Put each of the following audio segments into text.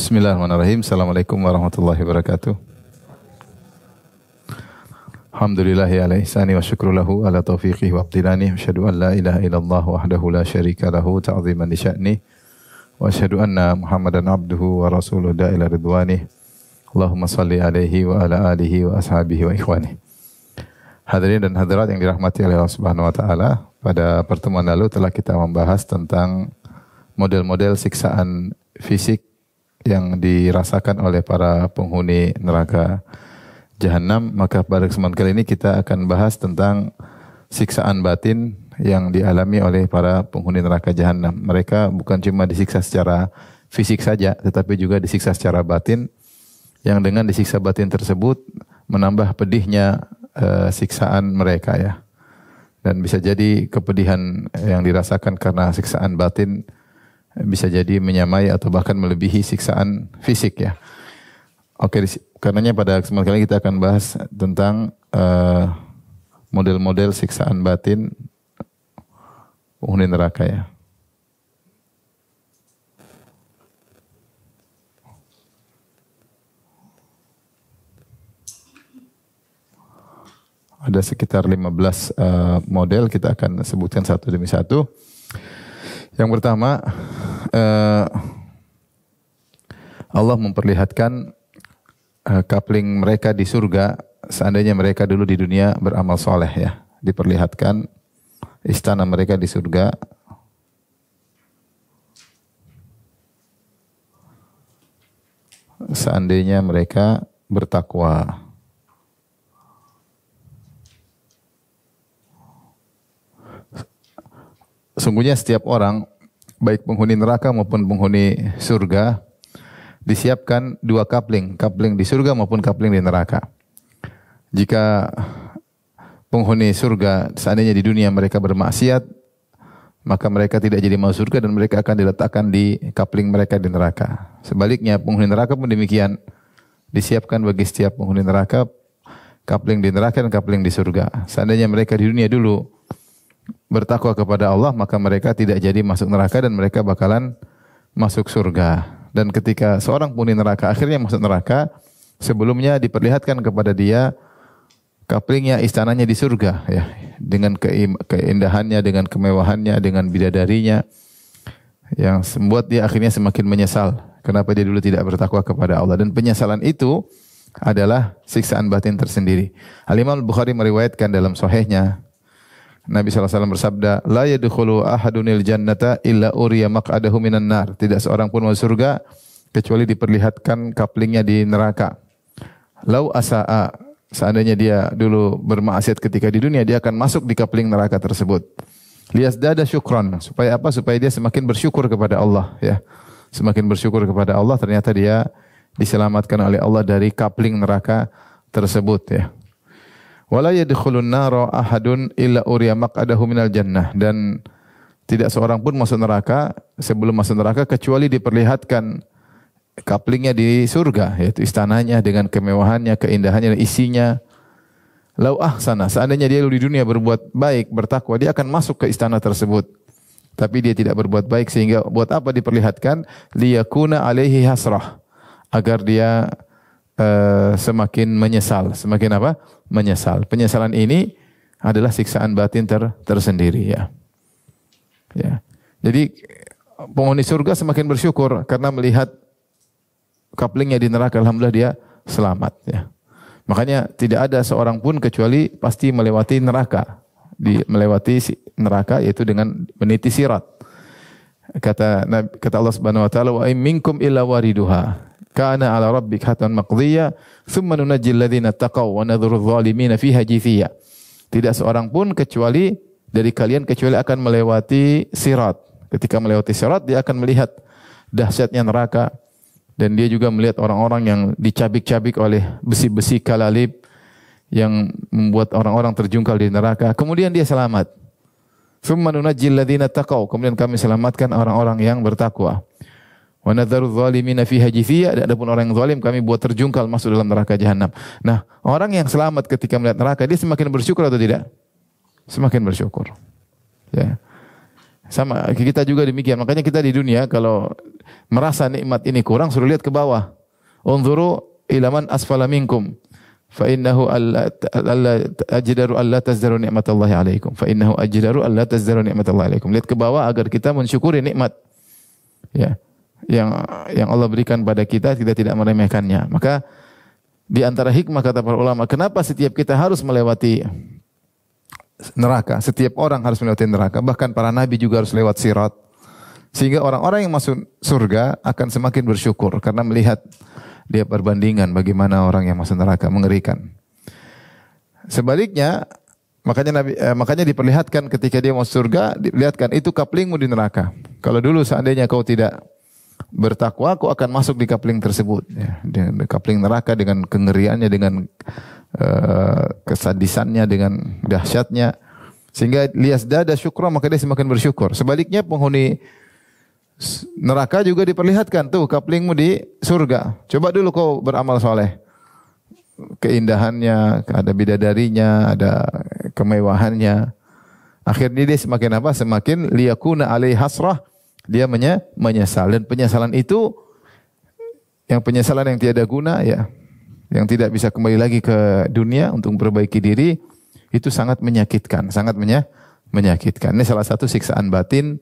Bismillahirrahmanirrahim. Assalamualaikum warahmatullahi wabarakatuh. Alhamdulillahi ala ihsani wa syukru lahu ala taufiqihi wa abtilani. Asyhadu an la ilaha illallah wahdahu la syarika lahu ta'ziman li sya'ni. Wa asyhadu anna Muhammadan abduhu wa rasuluhu da'ila ridwani. Allahumma salli alaihi wa ala alihi wa ashabihi wa ikhwani. Hadirin dan hadirat yang dirahmati oleh Allah Subhanahu wa taala, pada pertemuan lalu telah kita membahas tentang model-model siksaan fisik yang dirasakan oleh para penghuni neraka Jahannam. Maka pada kesempatan kali ini kita akan bahas tentang siksaan batin yang dialami oleh para penghuni neraka Jahannam. Mereka bukan cuma disiksa secara fisik saja, tetapi juga disiksa secara batin, yang dengan disiksa batin tersebut menambah pedihnya siksaan mereka ya. Dan bisa jadi kepedihan yang dirasakan karena siksaan batin bisa jadi menyamai atau bahkan melebihi siksaan fisik ya. Oke, karenanya pada kesempatan kali ini kita akan bahas tentang model-model siksaan batin penghuni neraka ya. Ada sekitar 15 model, kita akan sebutkan satu demi satu. Yang pertama, Allah memperlihatkan coupling mereka di surga seandainya mereka dulu di dunia beramal soleh ya. Diperlihatkan istana mereka di surga seandainya mereka bertakwa. Sungguhnya setiap orang, baik penghuni neraka maupun penghuni surga, disiapkan dua coupling di surga maupun coupling di neraka. Jika penghuni surga seandainya di dunia mereka bermaksiat, maka mereka tidak jadi masuk surga dan mereka akan diletakkan di coupling mereka di neraka. Sebaliknya penghuni neraka pun demikian, disiapkan bagi setiap penghuni neraka coupling di neraka dan coupling di surga. Seandainya mereka di dunia dulu bertakwa kepada Allah, maka mereka tidak jadi masuk neraka dan mereka bakalan masuk surga. Dan ketika seorang penghuni neraka akhirnya masuk neraka, sebelumnya diperlihatkan kepada dia couplingnya, istananya di surga ya, dengan keindahannya, dengan kemewahannya, dengan bidadarinya, yang membuat dia akhirnya semakin menyesal kenapa dia dulu tidak bertakwa kepada Allah. Dan penyesalan itu adalah siksaan batin tersendiri. Al-Imam Al-Bukhari meriwayatkan dalam sahihnya, Nabi SAW bersabda, la yadkhulu ahadunil jannata illa uriya maq'adahu minan nar. Tidak seorang pun masuk surga kecuali diperlihatkan couplingnya di neraka. Lau asa'a, seandainya dia dulu bermaksiat ketika di dunia, dia akan masuk di coupling neraka tersebut. Liyazdada syukran, supaya apa? Supaya dia semakin bersyukur kepada Allah ya. Semakin bersyukur kepada Allah, ternyata dia diselamatkan oleh Allah dari coupling neraka tersebut ya. Wala yadkhulun nara ahadun illa uriya maq'adahu minal jannah, dan tidak seorang pun masuk neraka sebelum masuk neraka kecuali diperlihatkan couplingnya di surga, yaitu istananya dengan kemewahannya, keindahannya dan isinya. Lau ahsana, seandainya dia di dunia berbuat baik, bertakwa, dia akan masuk ke istana tersebut. Tapi dia tidak berbuat baik, sehingga buat apa diperlihatkan? Liyakuna alaihi hasrah, agar dia semakin menyesal. Semakin apa? Menyesal. Penyesalan ini adalah siksaan batin tersendiri ya. Ya. Jadi penghuni surga semakin bersyukur karena melihat couplingnya di neraka, alhamdulillah dia selamat ya. Makanya tidak ada seorang pun kecuali pasti melewati neraka. Melewati neraka yaitu dengan meniti sirat. Kata Allah Subhanahu wa taala, wa in minkum illa wariduha kana ala rabbik hatan maqdiyya thumma nunajjil ladzina taqaw wa nadhurudz zalimina fiha jithiya. Tidak seorang pun kecuali dari kalian kecuali akan melewati sirat. Ketika melewati sirat dia akan melihat dahsyatnya neraka, dan dia juga melihat orang-orang yang dicabik-cabik oleh besi-besi kalalib yang membuat orang-orang terjungkal di neraka. Kemudian dia selamat. Thumma nunajjil ladzina taqaw, kemudian kami selamatkan orang-orang yang bertakwa. Wa nadzaru dzalimina fiha jithiya, adapun orang yang zalim kami buat terjungkal masuk dalam neraka Jahannam. Nah, orang yang selamat ketika melihat neraka, dia semakin bersyukur atau tidak? Semakin bersyukur. Ya. Sama kita juga demikian. Makanya kita di dunia kalau merasa nikmat ini kurang, suruh lihat ke bawah. Unzuru ila man asfala minkum fa innahu alla ajdaru alla tazdaru ni'matallahi alaikum. Fa innahu ajdaru alla tazdaru ni'matallahi alaikum. Lihat ke bawah agar kita mensyukuri nikmat ya yang Allah berikan pada kita tidak meremehkannya. Maka di antara hikmah kata para ulama, kenapa setiap kita harus melewati neraka? Setiap orang harus melewati neraka. Bahkan para nabi juga harus lewat sirat. Sehingga orang-orang yang masuk surga akan semakin bersyukur karena melihat dia perbandingan bagaimana orang yang masuk neraka, mengerikan. Sebaliknya, makanya diperlihatkan ketika dia masuk surga, dilihatkan itu kaplingmu di neraka. Kalau dulu seandainya kau tidak bertakwa, kau akan masuk di kapling tersebut. Ya, di kapling neraka dengan kengeriannya, dengan kesadisannya, dengan dahsyatnya. Sehingga liyazdada syukra, maka dia semakin bersyukur. Sebaliknya penghuni neraka juga diperlihatkan tuh kaplingmu di surga. Coba dulu kau beramal soleh. Keindahannya, ada bidadarinya, ada kemewahannya. Akhirnya dia semakin apa? Semakin liyakuna alaihi hasrah. Dia menyesal. Dan penyesalan itu, yang penyesalan yang tiada guna ya, yang tidak bisa kembali lagi ke dunia untuk memperbaiki diri, itu sangat menyakitkan, sangat menyakitkan. Ini salah satu siksaan batin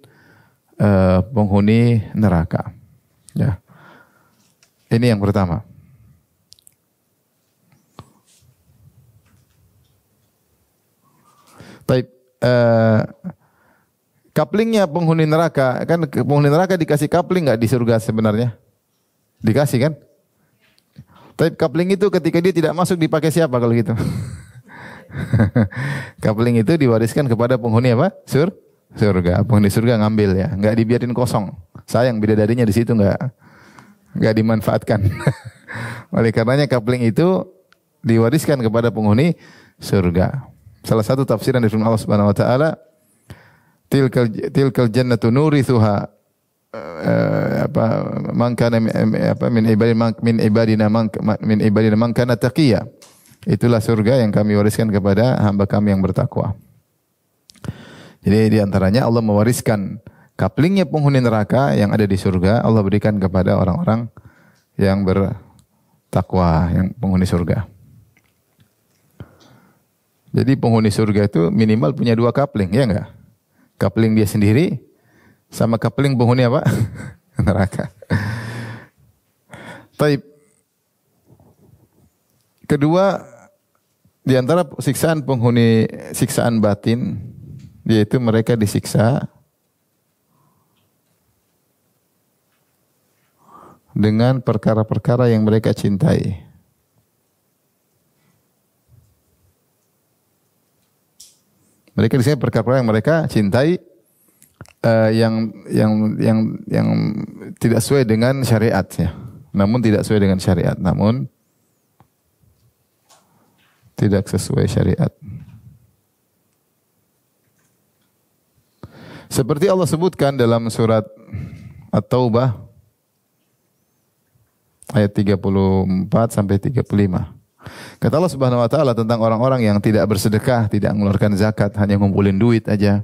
penghuni neraka. Ya. Ini yang pertama. Baik, kaplingnya penghuni neraka, kan penghuni neraka dikasih kapling nggak di surga sebenarnya? Dikasih kan? Tapi kapling itu ketika dia tidak masuk dipakai siapa kalau gitu? Kapling itu diwariskan kepada penghuni apa? Surga. Penghuni surga ngambil ya, nggak dibiarin kosong. Sayang bidadarinya di situ nggak dimanfaatkan. Oleh karenanya kapling itu diwariskan kepada penghuni surga. Salah satu tafsiran dari firman Allah Subhanahu wa taala, tilkal jannatu nurithuha man kana min ibadina man kana taqiyya. Itulah surga yang kami wariskan kepada hamba kami yang bertakwa. Jadi di antaranya Allah mewariskan kaplingnya penghuni neraka yang ada di surga, Allah berikan kepada orang-orang yang bertakwa, yang penghuni surga. Jadi penghuni surga itu minimal punya 2 kapling, ya enggak? Kapling dia sendiri sama kapling penghuni apa? Neraka. Taib. Kedua, di antara siksaan penghuni siksaan batin, yaitu mereka disiksa dengan perkara-perkara yang mereka cintai. Mereka disini perkara-perkara yang mereka cintai, yang tidak sesuai dengan syariat ya. Namun tidak sesuai dengan syariat, namun tidak sesuai syariat. Seperti Allah sebutkan dalam surat At-Taubah ayat 34 sampai 35. Kata Allah Subhanahu wa taala tentang orang-orang yang tidak bersedekah, tidak mengeluarkan zakat, hanya ngumpulin duit aja.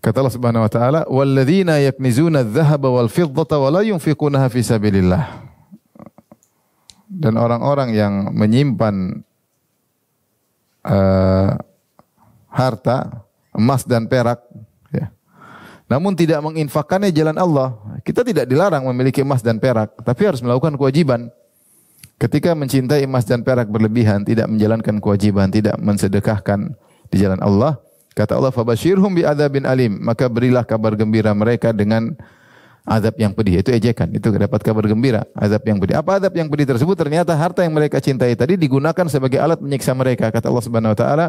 Kata Allah Subhanahu wa taala, "Walladzina yaknizuna adh-dhahaba wal fiddata wa la yunfiqunaha fi sabilillah." Dan orang-orang yang menyimpan harta, emas dan perak, ya, namun tidak menginfakkannya jalan Allah. Kita tidak dilarang memiliki emas dan perak, tapi harus melakukan kewajiban. Ketika mencintai emas dan perak berlebihan, tidak menjalankan kewajiban, tidak mensedekahkan di jalan Allah, kata Allah, "Fabashirhum bi'adzabin alim." Maka berilah kabar gembira mereka dengan azab yang pedih. Itu ejekan, itu dapat kabar gembira, azab yang pedih. Apa azab yang pedih tersebut? Ternyata harta yang mereka cintai tadi digunakan sebagai alat menyiksa mereka. Kata Allah Subhanahu wa taala,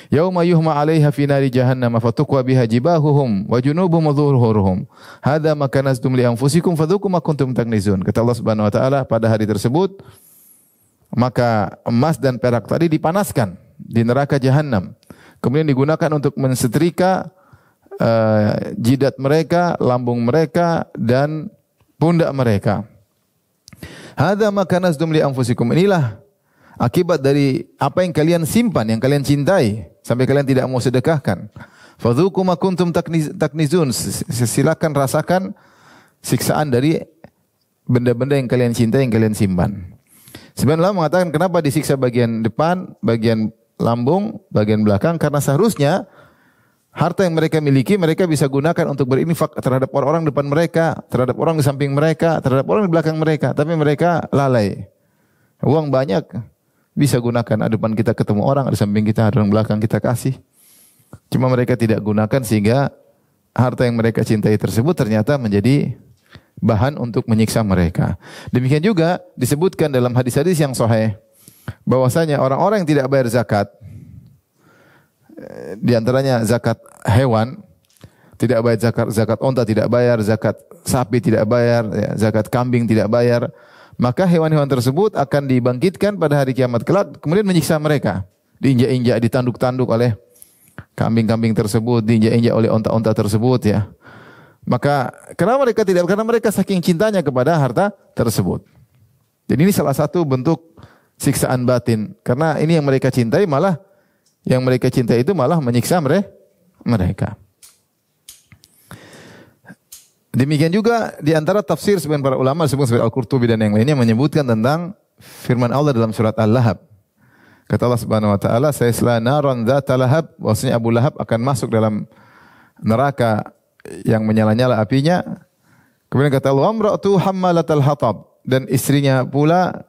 "Yauma yuhma 'alaiha fi nari jahannam fatukwa biha jibahuhum wa junubuhum wa dhuhuruhum. Hadza ma kanaztum li anfusikum fadzuqu ma kuntum taknizun." Kata Allah Subhanahu wa taala, pada hari tersebut maka emas dan perak tadi dipanaskan di neraka jahanam. Kemudian digunakan untuk mensetrika jidat mereka, lambung mereka dan pundak mereka. Hadza ma kanaztum li anfusikum. Inilah akibat dari apa yang kalian simpan, yang kalian cintai sampai kalian tidak mau sedekahkan. Fadzuqu ma kuntum taknizun. Silakan rasakan siksaan dari benda-benda yang kalian cintai, yang kalian simpan. Sebenarnya Allah mengatakan kenapa disiksa bagian depan, bagian lambung, bagian belakang, karena seharusnya harta yang mereka miliki mereka bisa gunakan untuk berinfak terhadap orang-orang depan mereka, terhadap orang di samping mereka, terhadap orang di belakang mereka, tapi mereka lalai. Uang banyak bisa gunakan, depan kita ketemu orang, di samping kita, ada orang belakang kita kasih. Cuma mereka tidak gunakan sehingga harta yang mereka cintai tersebut ternyata menjadi bahan untuk menyiksa mereka. Demikian juga disebutkan dalam hadis-hadis yang sahih bahwasanya orang-orang yang tidak bayar zakat, di antaranya zakat hewan, tidak bayar zakat onta tidak bayar, zakat sapi tidak bayar, ya, zakat kambing tidak bayar, maka hewan-hewan tersebut akan dibangkitkan pada hari kiamat kelak, kemudian menyiksa mereka, diinjak-injak, ditanduk-tanduk oleh kambing-kambing tersebut, diinjak-injak oleh onta-onta tersebut, ya. Maka kenapa mereka tidak? Karena mereka saking cintanya kepada harta tersebut. Jadi ini salah satu bentuk siksaan batin. Karena ini yang mereka cintai, malah yang mereka cintai itu malah menyiksa mereka. Demikian juga di antara tafsir sebagian para ulama seperti Al-Qurtubi dan yang lainnya menyebutkan tentang firman Allah dalam surat Al-Lahab. Kata Allah Subhanahu wa taala, "Sayasla naran dzata lahab", bahwasanya Abu Lahab akan masuk dalam neraka yang menyala-nyala apinya. Kemudian kata Allah, "Amra'atu hammalatal hatab", dan istrinya pula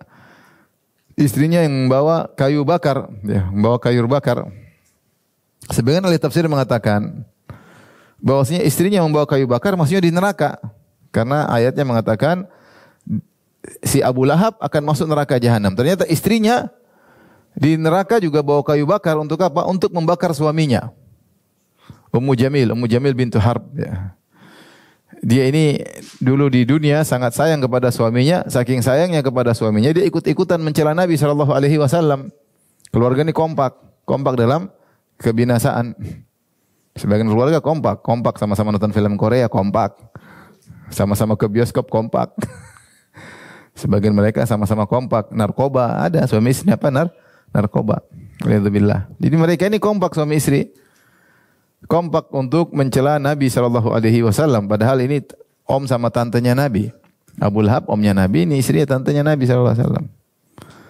istrinya yang membawa kayu bakar, ya, membawa kayu bakar. Sebagian ahli tafsir mengatakan bahwasanya istrinya membawa kayu bakar maksudnya di neraka. Karena ayatnya mengatakan si Abu Lahab akan masuk neraka jahanam. Ternyata istrinya di neraka juga bawa kayu bakar untuk apa? Untuk membakar suaminya. Ummu Jamil bintu Harb, ya. Dia ini dulu di dunia sangat sayang kepada suaminya, saking sayangnya kepada suaminya dia ikut-ikutan mencela Nabi sallallahu alaihi wasallam. Keluarga ini kompak dalam kebinasaan. Sebagian keluarga kompak sama-sama nonton film Korea, kompak. Sama-sama ke bioskop, kompak. Sebagian mereka sama-sama kompak, narkoba, ada suami istri apa narkoba. Alhamdulillah. Jadi mereka ini kompak suami istri. Kompak untuk mencela Nabi sallallahu alaihi wasallam, padahal ini om sama tantenya Nabi. Abu Lahab omnya Nabi, ini istrinya tantenya Nabi sallallahu alaihi wasallam.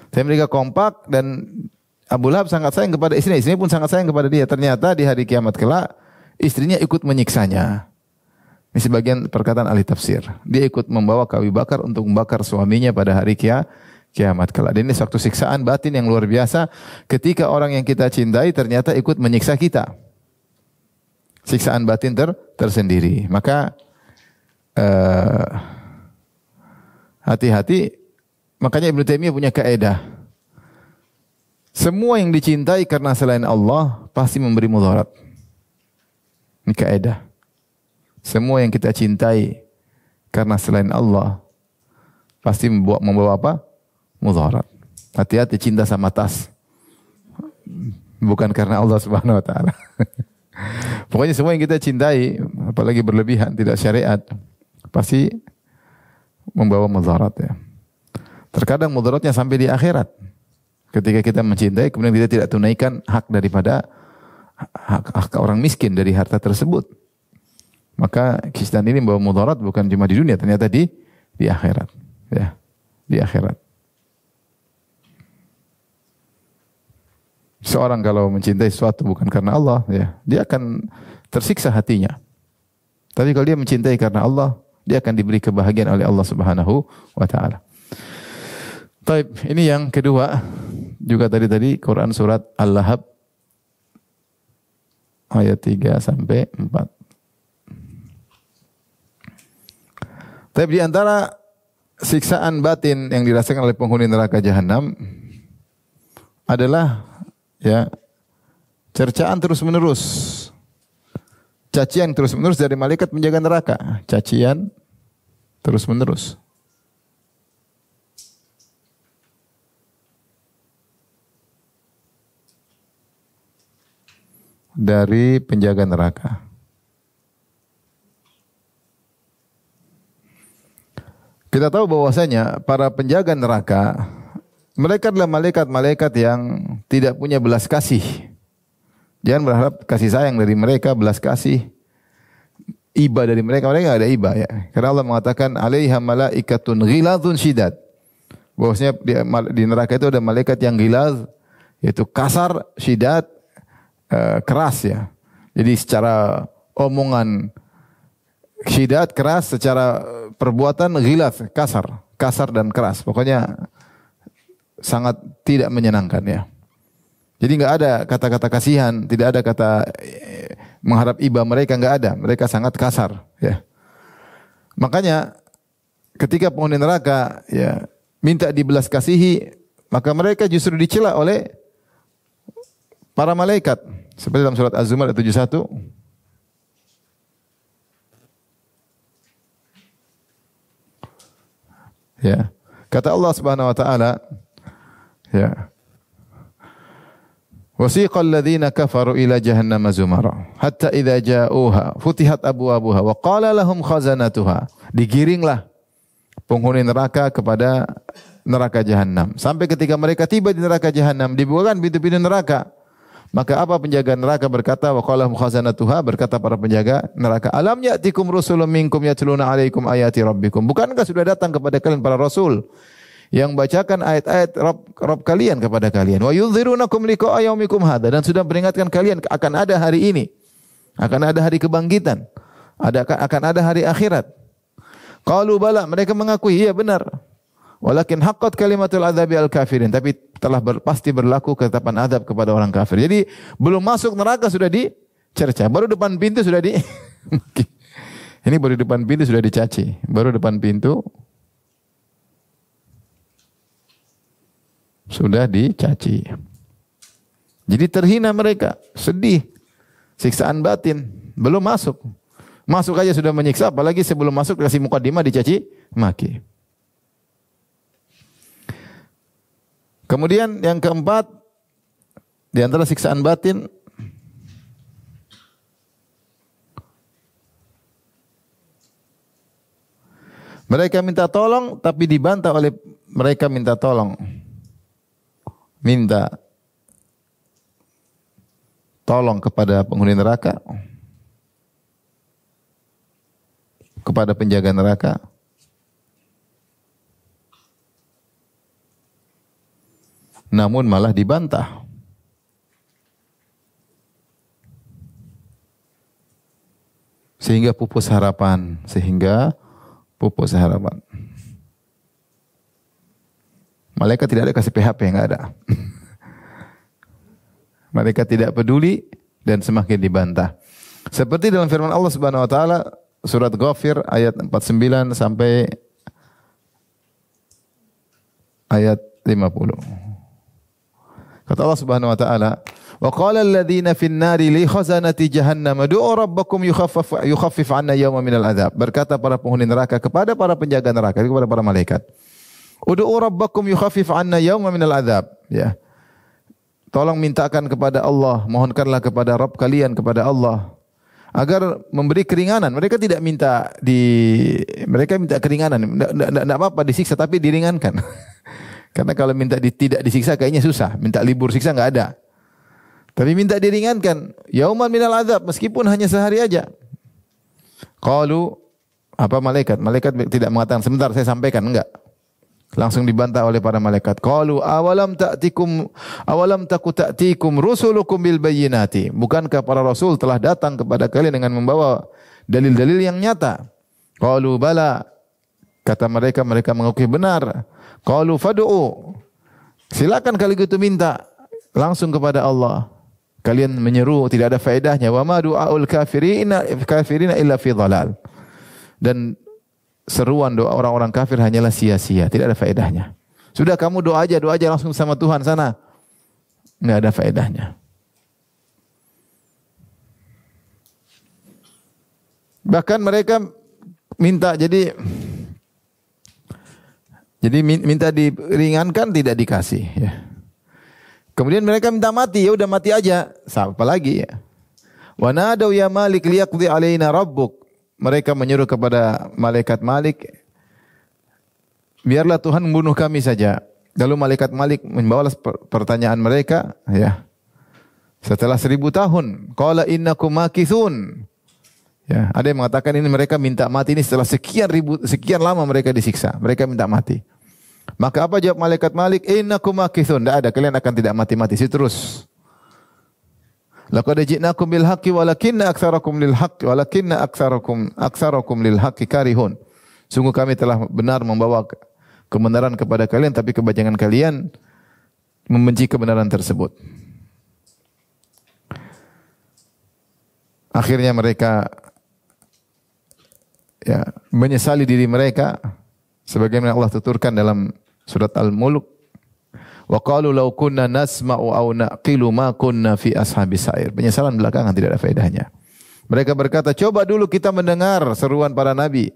Tapi mereka kompak dan Abu Lahab sangat sayang kepada istrinya pun sangat sayang kepada dia. Ternyata di hari kiamat kelak istrinya ikut menyiksanya. Ini sebagian perkataan ahli tafsir. Dia ikut membawa kayu bakar untuk membakar suaminya pada hari kiamat kelak. Dan ini suatu siksaan batin yang luar biasa ketika orang yang kita cintai ternyata ikut menyiksa kita. Siksaan batin tersendiri. Maka hati-hati. Makanya Ibnu Taimiyah punya kaidah. Semua yang dicintai karena selain Allah pasti memberi mudarat. Ini kaidah. Semua yang kita cintai karena selain Allah pasti membawa apa? Mudarat. Hati-hati cinta sama tas. Bukan karena Allah Subhanahu wa taala. Pokoknya semua yang kita cintai, apalagi berlebihan, tidak syariat, pasti membawa mudarat, ya. Terkadang mudaratnya sampai di akhirat. Ketika kita mencintai, kemudian kita tidak tunaikan hak daripada hak orang miskin dari harta tersebut. Maka kisah ini membawa mudarat bukan cuma di dunia, ternyata di akhirat, ya, di akhirat. Seorang kalau mencintai sesuatu bukan karena Allah, ya, dia akan tersiksa hatinya. Tapi kalau dia mencintai karena Allah, dia akan diberi kebahagiaan oleh Allah Subhanahu wa taala. Baik, ini yang kedua. Juga tadi Quran surat Al-Lahab ayat 3 sampai 4. Tapi di antara siksaan batin yang dirasakan oleh penghuni neraka jahanam adalah, ya, cercaan terus-menerus. Cacian terus-menerus dari malaikat penjaga neraka. Cacian terus-menerus. Dari penjaga neraka. Kita tahu bahwasanya para penjaga neraka mereka adalah malaikat-malaikat yang tidak punya belas kasih. Jangan berharap kasih sayang dari mereka, belas kasih iba dari mereka, mereka enggak ada iba ya. Karena Allah mengatakan 'alaiha malaikatun ghiladzun syidad. Bahwasanya di neraka itu ada malaikat yang ghilaz, yaitu kasar, syidad, keras ya. Jadi secara omongan syidad keras, secara perbuatan ghilaz, kasar dan keras. Pokoknya sangat tidak menyenangkan ya. Jadi enggak ada kata-kata kasihan, tidak ada kata mengharap iba mereka, enggak ada. Mereka sangat kasar ya. Makanya ketika penghuni neraka ya minta dibelas kasihi, maka mereka justru dicela oleh para malaikat. Seperti dalam surat Az-Zumar ayat 71. Ya. Kata Allah Subhanahu wa taala, ya. Wasiqal ladzina kafaru ila jahannam zumara hatta idza ja'uha futihat abwabuha wa qala lahum khazanatuha. Digiringlah penghuni neraka kepada neraka jahanam. Sampai ketika mereka tiba di neraka jahanam, dibukakan pintu-pintu neraka. Maka apa penjaga neraka berkata, wa qala lahum khazanatuha, berkata para penjaga neraka, alam ya'tikum rusulun minkum yatluna 'alaikum ayati rabbikum. Bukankah sudah datang kepada kalian para rasul yang bacakan ayat-ayat Rabb kalian kepada kalian. Wa yunzirunakum liqa'a yaumikum hadza, dan sudah peringatkan kalian akan ada hari ini. Akan ada hari kebangkitan. Akan ada hari akhirat. Qalu bala, mereka mengakui iya benar. Walakin haqqat kalimatul adzabi al kafirin, tapi telah pasti berlaku ketetapan azab kepada orang kafir. Jadi belum masuk neraka sudah dicerca. Baru depan pintu sudah ini baru depan pintu sudah dicaci. Baru depan pintu sudah dicaci. Jadi terhina mereka, sedih, siksaan batin, belum masuk. Masuk aja sudah menyiksa, apalagi sebelum masuk kasih mukadimah dicaci maki. Kemudian yang keempat, di antara siksaan batin, mereka minta tolong tapi dibantah oleh mereka minta tolong. Minta tolong kepada penghuni neraka, kepada penjaga neraka, namun malah dibantah. Sehingga pupus harapan, Malaikat tidak ada kasih PHP, enggak ada. Malaikat tidak peduli dan semakin dibantah. Seperti dalam firman Allah Subhanahu wa taala surat Ghafir ayat 49 sampai ayat 50. Kata Allah Subhanahu wa taala, "Wa qala alladziina fin nari li khazanati jahannam ud'u rabbakum yukhaffif 'anna yawman minal adzab." Berkata para penghuni neraka kepada para penjaga neraka, kepada para malaikat, "Ud'u rabbakum yukhaffif 'anna yawman minal adzab." Ya. Tolong mintakan kepada Allah, mohonkanlah kepada Rabb kalian, kepada Allah agar memberi keringanan. Mereka tidak minta mereka minta keringanan. Enggak apa-apa disiksa tapi diringankan. Karena kalau minta tidak disiksa kayaknya susah. Minta libur siksa enggak ada. Tapi minta diringankan. Yauman minal adzab, meskipun hanya sehari aja. Qalu, apa malaikat? Malaikat tidak mengatakan sebentar saya sampaikan, enggak. Langsung dibantah oleh para malaikat. Qalu awalam taku ta'tikum rusulukum bil bayyinati. Bukankah para rasul telah datang kepada kalian dengan membawa dalil-dalil yang nyata? Qalu bala. Kata mereka mengakui benar. Qalu fad'u. Silakan kali gitu minta langsung kepada Allah. Kalian menyeru tidak ada faedahnya. Wa ma du'aul kafirina illa fi dhalal. Dan seruan doa orang-orang kafir hanyalah sia-sia, tidak ada faedahnya. Sudah kamu doa aja langsung sama Tuhan sana. Enggak ada faedahnya. Bahkan mereka minta jadi minta diringankan tidak dikasih ya. Kemudian mereka minta mati, ya udah mati aja. Apa lagi ya? Wa nadau ya Malik liyaqdi alaina rabbuk. Mereka menyuruh kepada malaikat Malik, biarlah Tuhan membunuh kami saja. Lalu malaikat Malik membalas pertanyaan mereka, ya. Setelah 1000 tahun, qala innakum makithun. Ya, ada yang mengatakan ini mereka minta mati ini setelah sekian lama mereka disiksa. Mereka minta mati. Maka apa jawab malaikat Malik? Innakum makithun. Tidak ada, kalian akan tidak mati-mati. Terus. Laqad ji'nakum bil haqqi walakinna aktsarakum lil haqqi walakinna aktsarakum lil haqqi karihun. Sungguh kami telah benar membawa kebenaran kepada kalian, tapi kebanyakan kalian membenci kebenaran tersebut. Akhirnya mereka menyesali diri mereka sebagaimana Allah tuturkan dalam surat Al-Mulk, wa qalu law kunna nasma'u aw naqilu ma kunna fi ashabis sa'ir. Penyesalan belakangan tidak ada faedahnya. Mereka berkata, coba dulu kita mendengar seruan para nabi.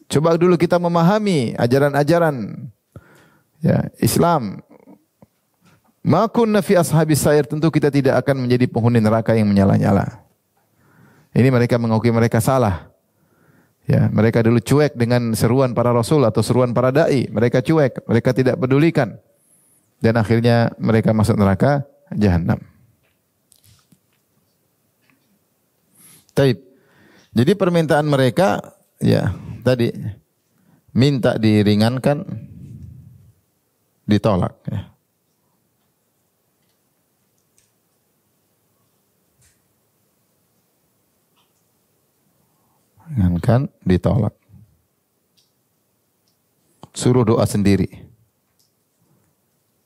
Coba dulu kita memahami ajaran-ajaran Islam. Ma kunna fi ashabis sa'ir, tentu kita tidak akan menjadi penghuni neraka yang menyala-nyala. Ini mereka mengakui mereka salah. Ya, mereka dulu cuek dengan seruan para rasul atau seruan para dai. Mereka cuek, mereka tidak pedulikan. Dan akhirnya mereka masuk neraka jahanam. Taib. Jadi permintaan mereka tadi minta diringankan, ditolak ya. Ringankan, ditolak. Suruh doa sendiri.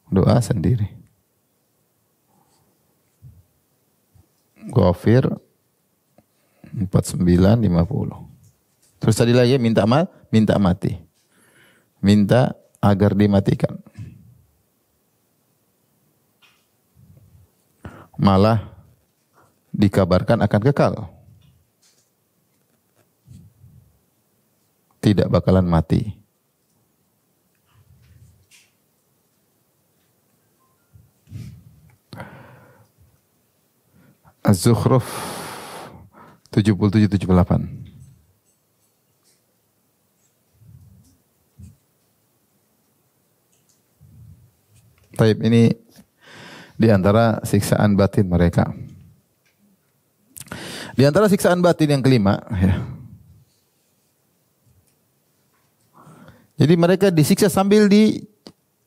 Doa sendiri. Ghafir 4950. Terus tadi lagi minta mati. Minta agar dimatikan. Malah dikabarkan akan kekal. Tidak bakalan mati. Az-Zukhruf 77-78. Taib, ini di antara siksaan batin mereka. Di antara siksaan batin yang kelima, jadi mereka disiksa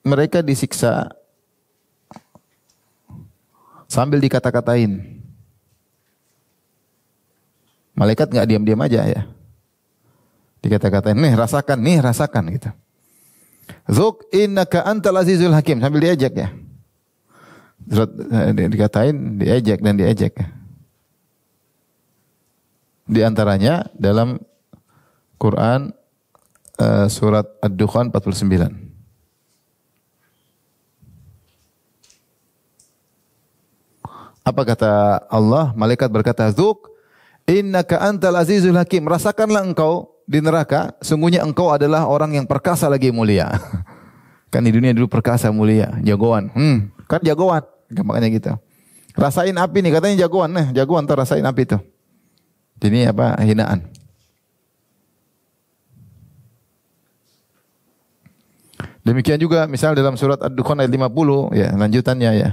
mereka disiksa sambil dikata-katain. Malaikat enggak diam-diam aja ya. Dikata-katain, nih rasakan gitu. Zuk innaka antal azizul hakim, sambil diejek ya. Dikatain, diejek dan diejek. Di antaranya dalam Quran surat Ad-Dukhan 49. Apa kata Allah? Malaikat berkata, "Dzuk innaka antal azizul hakim." Rasakanlah engkau di neraka, sungguhnya engkau adalah orang yang perkasa lagi mulia. Kan di dunia dulu perkasa mulia, jagoan. Kan jagoan, makanya gitu. Rasain api nih, katanya jagoan. Jagoan tuh rasain api tuh. Ini apa? Hinaan. Demikian juga misal dalam surat Ad-Dukhan ayat 50 ya, lanjutannya ya.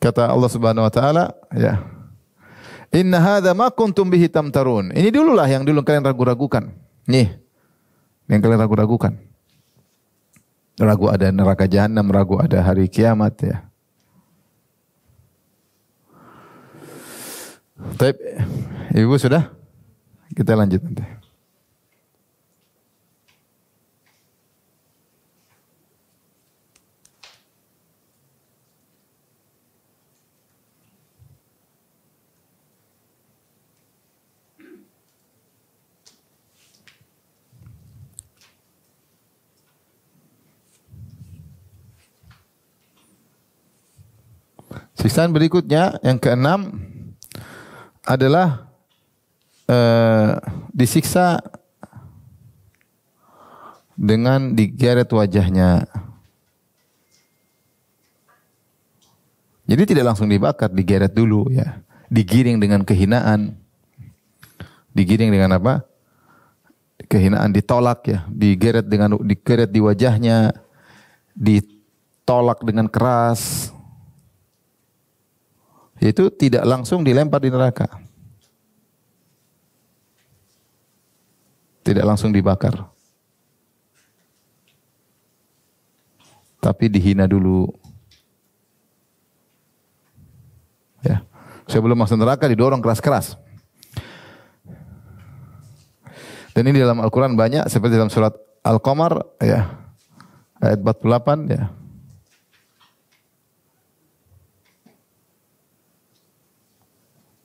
Kata Allah Subhanahu wa taala ya. Inna hadza ma kuntum bihi tamtarun. Ini dululah yang dulu kalian ragu-ragukan. Nih. Yang kalian ragu-ragukan. Ragu ada neraka jahanam, ragu ada hari kiamat ya. Baik. Ibu sudah? Kita lanjut nanti. Siksaan berikutnya yang keenam adalah disiksa dengan digeret wajahnya. Jadi tidak langsung dibakar, digeret dulu ya. Digiring dengan kehinaan. Digiring dengan apa? Kehinaan, ditolak ya, digeret di wajahnya, ditolak dengan keras. Itu tidak langsung dilempar di neraka. Tidak langsung dibakar. Tapi dihina dulu. Ya. Sebelum masuk neraka didorong keras-keras. Dan ini dalam Al-Quran banyak, seperti dalam surat Al-Qamar, ya, ayat 48, ya.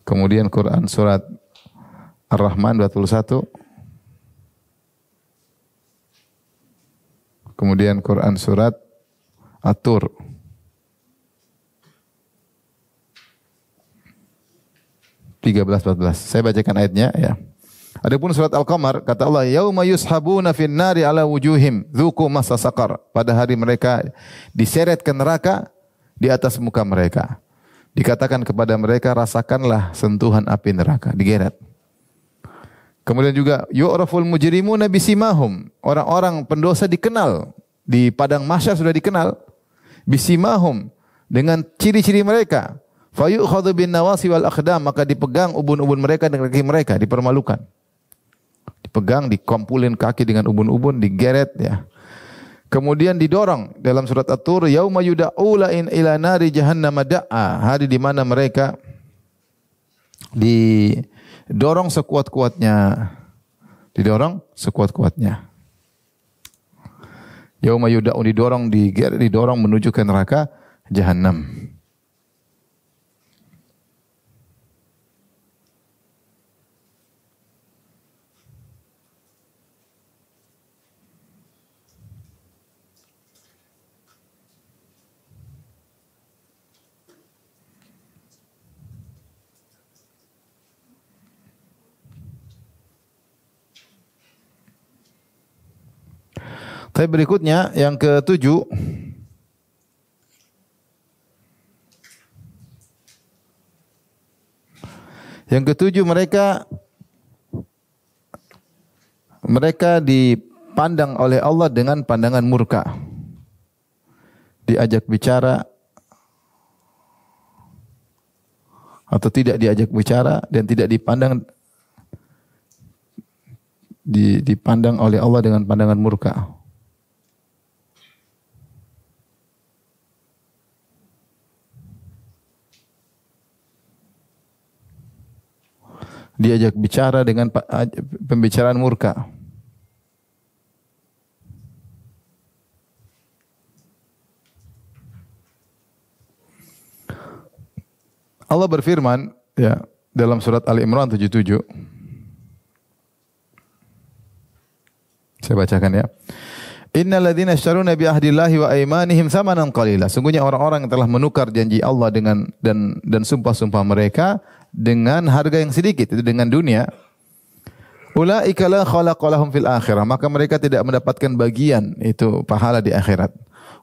Kemudian Quran surat Ar-Rahman 21. Kemudian Quran surat At-Tur. Saya bacakan ayatnya, ya. Adapun surat Al-Qamar kata Allah, yauma yushabuna fin nari ala wujuhim dzuqu massa saqar. Pada hari mereka diseret ke neraka di atas muka mereka. Dikatakan kepada mereka, rasakanlah sentuhan api neraka, digeret. Kemudian juga yu'raful mujrimuna bisimahum. Orang-orang pendosa dikenal di padang mahsyar, sudah dikenal bisimahum, dengan ciri-ciri mereka. Fayu'khadhu bin nawasi wal aqdam, maka dipegang ubun-ubun mereka dengan kaki mereka, dipermalukan. Dipegang, dikumpulin kaki dengan ubun-ubun, digeret, ya. Kemudian didorong dalam surat At-Tur, yauma yud'aula ila nari jahannam da'a, hari di mana mereka didorong sekuat-kuatnya. Didorong sekuat-kuatnya. Yauma yud'au, didorong menuju ke neraka jahannam. Tapi berikutnya yang ketujuh, mereka dipandang oleh Allah dengan pandangan murka. Diajak bicara atau tidak diajak bicara dan tidak dipandang oleh Allah dengan pandangan murka. Diajak bicara dengan pembicaraan murka. Allah berfirman, ya, dalam surat Ali Imran 77. Saya bacakan, ya. Innal ladzina ishtaruna bi ahdillahi wa aymanihim tsamanan qalila. Sungguhnya orang-orang yang telah menukar janji Allah dengan dan sumpah-sumpah mereka dengan harga yang sedikit, itu dengan dunia. Ulaika la khalaqa lahum fil akhirah, maka mereka tidak mendapatkan bagian itu pahala di akhirat.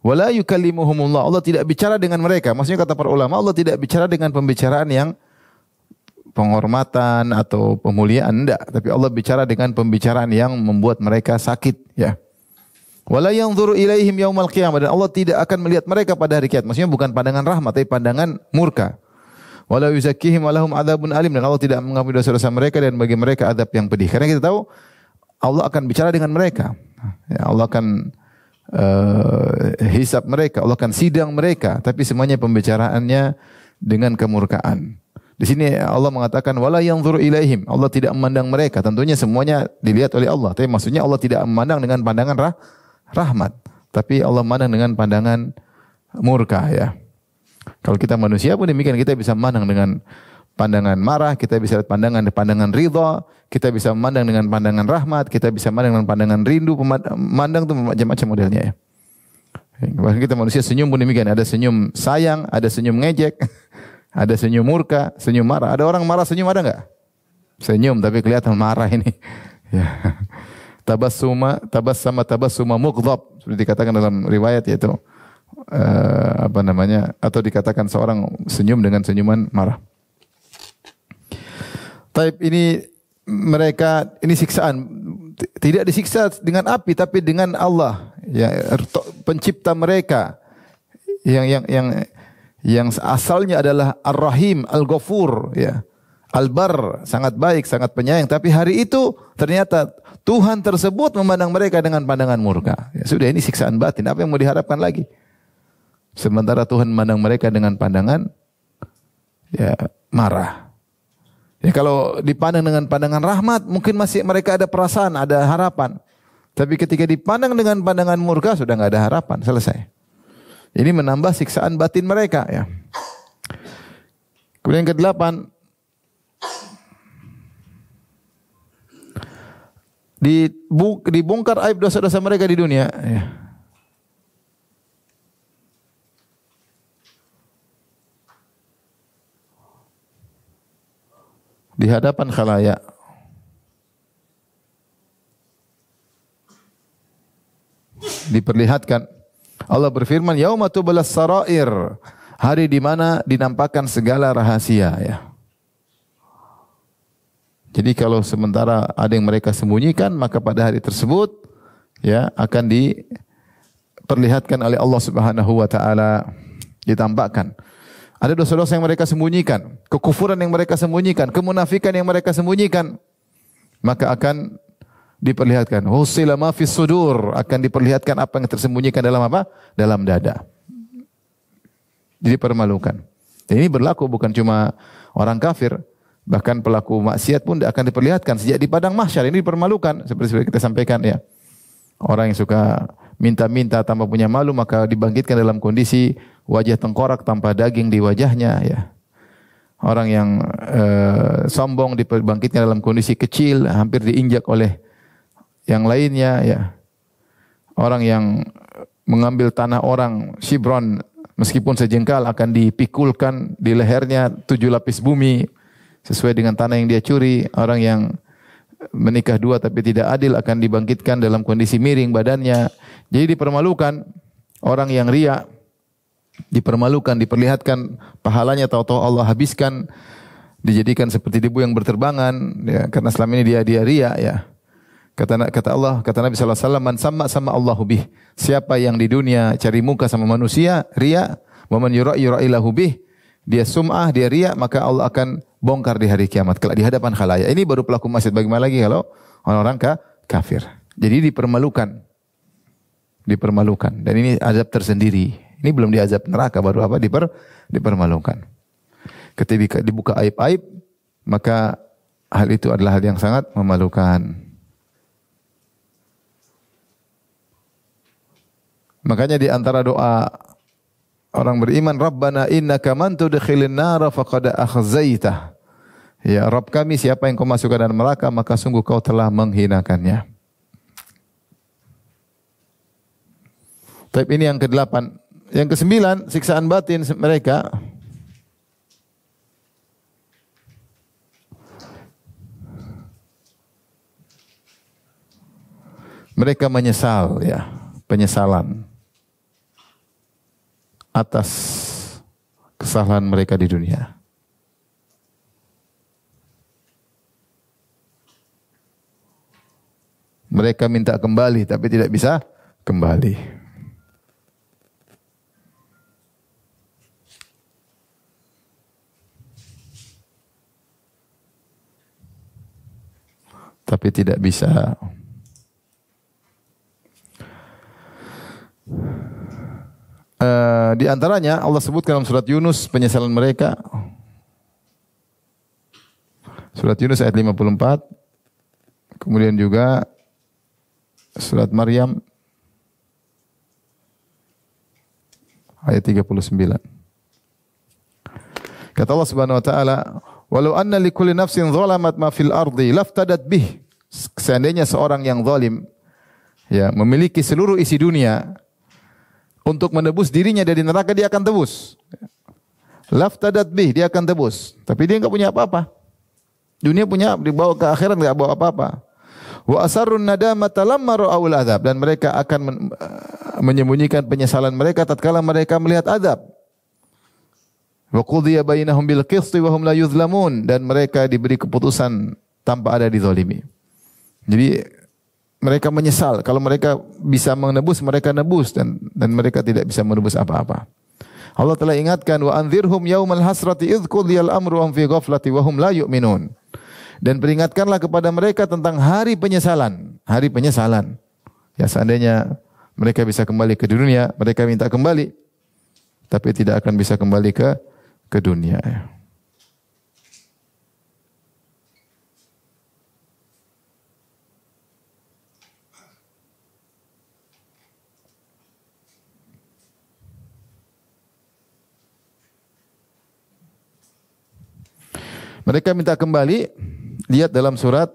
Wala yukallimuhumullah, Allah tidak bicara dengan mereka. Maksudnya kata para ulama, Allah tidak bicara dengan pembicaraan yang penghormatan atau pemuliaan, enggak, tapi Allah bicara dengan pembicaraan yang membuat mereka sakit, ya. Wala yanzuru ilaihim yaumal qiyamah, dan Allah tidak akan melihat mereka pada hari kiamat. Maksudnya bukan pandangan rahmat, tapi pandangan murka. Wala yuzakkihim walahum adzabun alim, dan Allah tidak mengampuni dosa-dosa mereka dan bagi mereka azab yang pedih. Karena kita tahu Allah akan bicara dengan mereka. Ya, Allah akan hisab mereka, Allah akan sidang mereka, tapi semuanya pembicaraannya dengan kemurkaan. Di sini Allah mengatakan wala yanzuru ilaihim, Allah tidak memandang mereka. Tentunya semuanya dilihat oleh Allah, tapi maksudnya Allah tidak memandang dengan pandangan rahmat, tapi Allah memandang dengan pandangan murka, ya. Kalau kita manusia pun demikian, kita bisa memandang dengan pandangan marah, kita bisa lihat pandangan ridha, kita bisa memandang dengan pandangan rahmat, kita bisa memandang dengan pandangan rindu, memandang itu macam-macam modelnya, ya. Bahkan kita manusia senyum pun demikian, ada senyum sayang, ada senyum ngejek, ada senyum murka, senyum marah. Ada orang marah senyum, ada enggak? Senyum tapi kelihatan marah ini. Ya. Tabassuma mughdhab, seperti dikatakan dalam riwayat, yaitu atau dikatakan seorang senyum dengan senyuman marah. Taib ini mereka, ini siksaan, tidak disiksa dengan api tapi dengan Allah, ya, pencipta mereka yang asalnya adalah Ar-Rahim, Al-Ghafur, ya. Al-Bar, sangat baik, sangat penyayang. Tapi hari itu ternyata Tuhan tersebut memandang mereka dengan pandangan murka. Ya, sudah, ini siksaan batin. Apa yang mau diharapkan lagi? Sementara Tuhan memandang mereka dengan pandangan ya marah. Ya, kalau dipandang dengan pandangan rahmat, mungkin masih mereka ada perasaan, ada harapan. Tapi ketika dipandang dengan pandangan murka, sudah nggak ada harapan, selesai. Ini menambah siksaan batin mereka. Ya. Kemudian yang ke-8, dibongkar aib dosa-dosa mereka di dunia. Ya. Di hadapan khalayak. Diperlihatkan. Allah berfirman, yauma tublas sarair, hari di mana dinampakkan segala rahasia, ya. Jadi kalau sementara ada yang mereka sembunyikan, maka pada hari tersebut ya akan diperlihatkan oleh Allah Subhanahu wa taala, ditampakkan. Ada dosa-dosa yang mereka sembunyikan, kekufuran yang mereka sembunyikan, kemunafikan yang mereka sembunyikan, maka akan diperlihatkan. Husila ma fis sudur, akan diperlihatkan apa yang tersembunyikan dalam apa? Dalam dada. Jadi permalukan. Dan ini berlaku bukan cuma orang kafir, bahkan pelaku maksiat pun akan diperlihatkan sejak di padang mahsyar. Ini dipermalukan seperti kita sampaikan, ya. Orang yang suka minta-minta tanpa punya malu, maka dibangkitkan dalam kondisi wajah tengkorak tanpa daging di wajahnya, ya. Orang yang sombong dibangkitkan dalam kondisi kecil, hampir diinjak oleh yang lainnya, ya. Orang yang mengambil tanah orang shibron meskipun sejengkal akan dipikulkan di lehernya 7 lapis bumi sesuai dengan tanah yang dia curi. Orang yang menikah 2 tapi tidak adil akan dibangkitkan dalam kondisi miring badannya. Jadi dipermalukan. Orang yang riya dipermalukan, diperlihatkan pahalanya tahu-tahu Allah habiskan, dijadikan seperti debu yang berterbangan, ya, karena selama ini dia riya, ya. Kata Allah, kata Nabi sallallahu alaihi wasallam, man sama Allahu bih. Siapa yang di dunia cari muka sama manusia, riya, wa man yura'ilahu bih, dia sum'ah, dia riya, maka Allah akan bongkar di hari kiamat kelak di hadapan khalayak. Ini baru pelaku maksiat, bagaimana lagi kalau orang-orang kafir. Jadi dipermalukan. Dipermalukan, dan ini azab tersendiri. Ini belum diazab neraka, baru apa? Dipermalukan. Ketika dibuka aib-aib, maka hal itu adalah hal yang sangat memalukan. Makanya di antara doa orang beriman, Rabbana innaka man tudkhilin nara faqad akhzaitah. Ya Rabb kami, siapa yang kau masukkan dalam neraka, maka sungguh kau telah menghinakannya. Tapi ini yang ke-8. Yang ke-9, siksaan batin mereka. Mereka menyesal, ya, penyesalan atas kesalahan mereka di dunia. Mereka minta kembali tapi tidak bisa kembali. Tapi tidak bisa. Di antaranya Allah sebutkan dalam surat Yunus penyesalan mereka. Surat Yunus ayat 54. Kemudian juga surat Maryam ayat 39. Kata Allah Subhanahu wa taala, "Walau anna likulli nafsin zalamat ma fil ardi laftadat bih." Seandainya seorang yang zalim, ya, memiliki seluruh isi dunia, untuk menebus dirinya dari neraka, dia akan tebus. Laftadat bih, dia akan tebus. Tapi dia enggak punya apa-apa. Dunia punya, dibawa ke akhirat enggak bawa apa-apa. Wa asarrun nadamata lamma ra'aul adzab, dan mereka akan menyembunyikan penyesalan mereka tatkala mereka melihat azab. Wa qudiya bainahum bil qisti wa hum la yuzlamun, dan mereka diberi keputusan tanpa ada dizalimi. Jadi mereka menyesal. Kalau mereka bisa menebus, mereka nebus, dan mereka tidak bisa menebus apa-apa. Allah telah ingatkan wa anzirhum yaumal hasrati idz qudiyal amru hum fi ghaflati wa hum la yu'minun. Dan peringatkanlah kepada mereka tentang hari penyesalan, hari penyesalan. Ya seandainya mereka bisa kembali ke dunia, mereka minta kembali, tapi tidak akan bisa kembali ke dunia. Mereka minta kembali, lihat dalam surat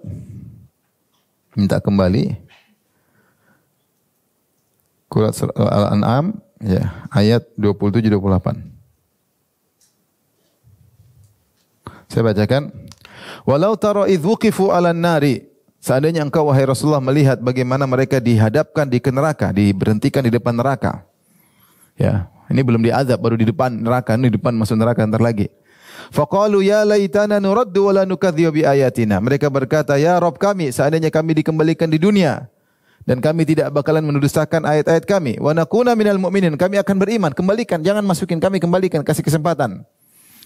minta kembali. Surat Al-An'am ya, ayat 27 28. Saya bacakan. Walau tara idz wuqifu 'alan nari. Seandainya engkau wahai Rasulullah melihat bagaimana mereka dihadapkan di neraka, diberhentikan di depan neraka. Ya, ini belum diazab, baru di depan neraka, ini di depan masuk neraka ntar lagi. Faqalu ya laitana nuraddu wa la nukadzibu bi ayatina. Mereka berkata, ya Rabb kami, seandainya kami dikembalikan di dunia dan kami tidak bakalan mendustakan ayat-ayat kami, wa nakuna minal mu'minin, kami akan beriman, kembalikan, jangan masukin kami, kembalikan, kasih kesempatan.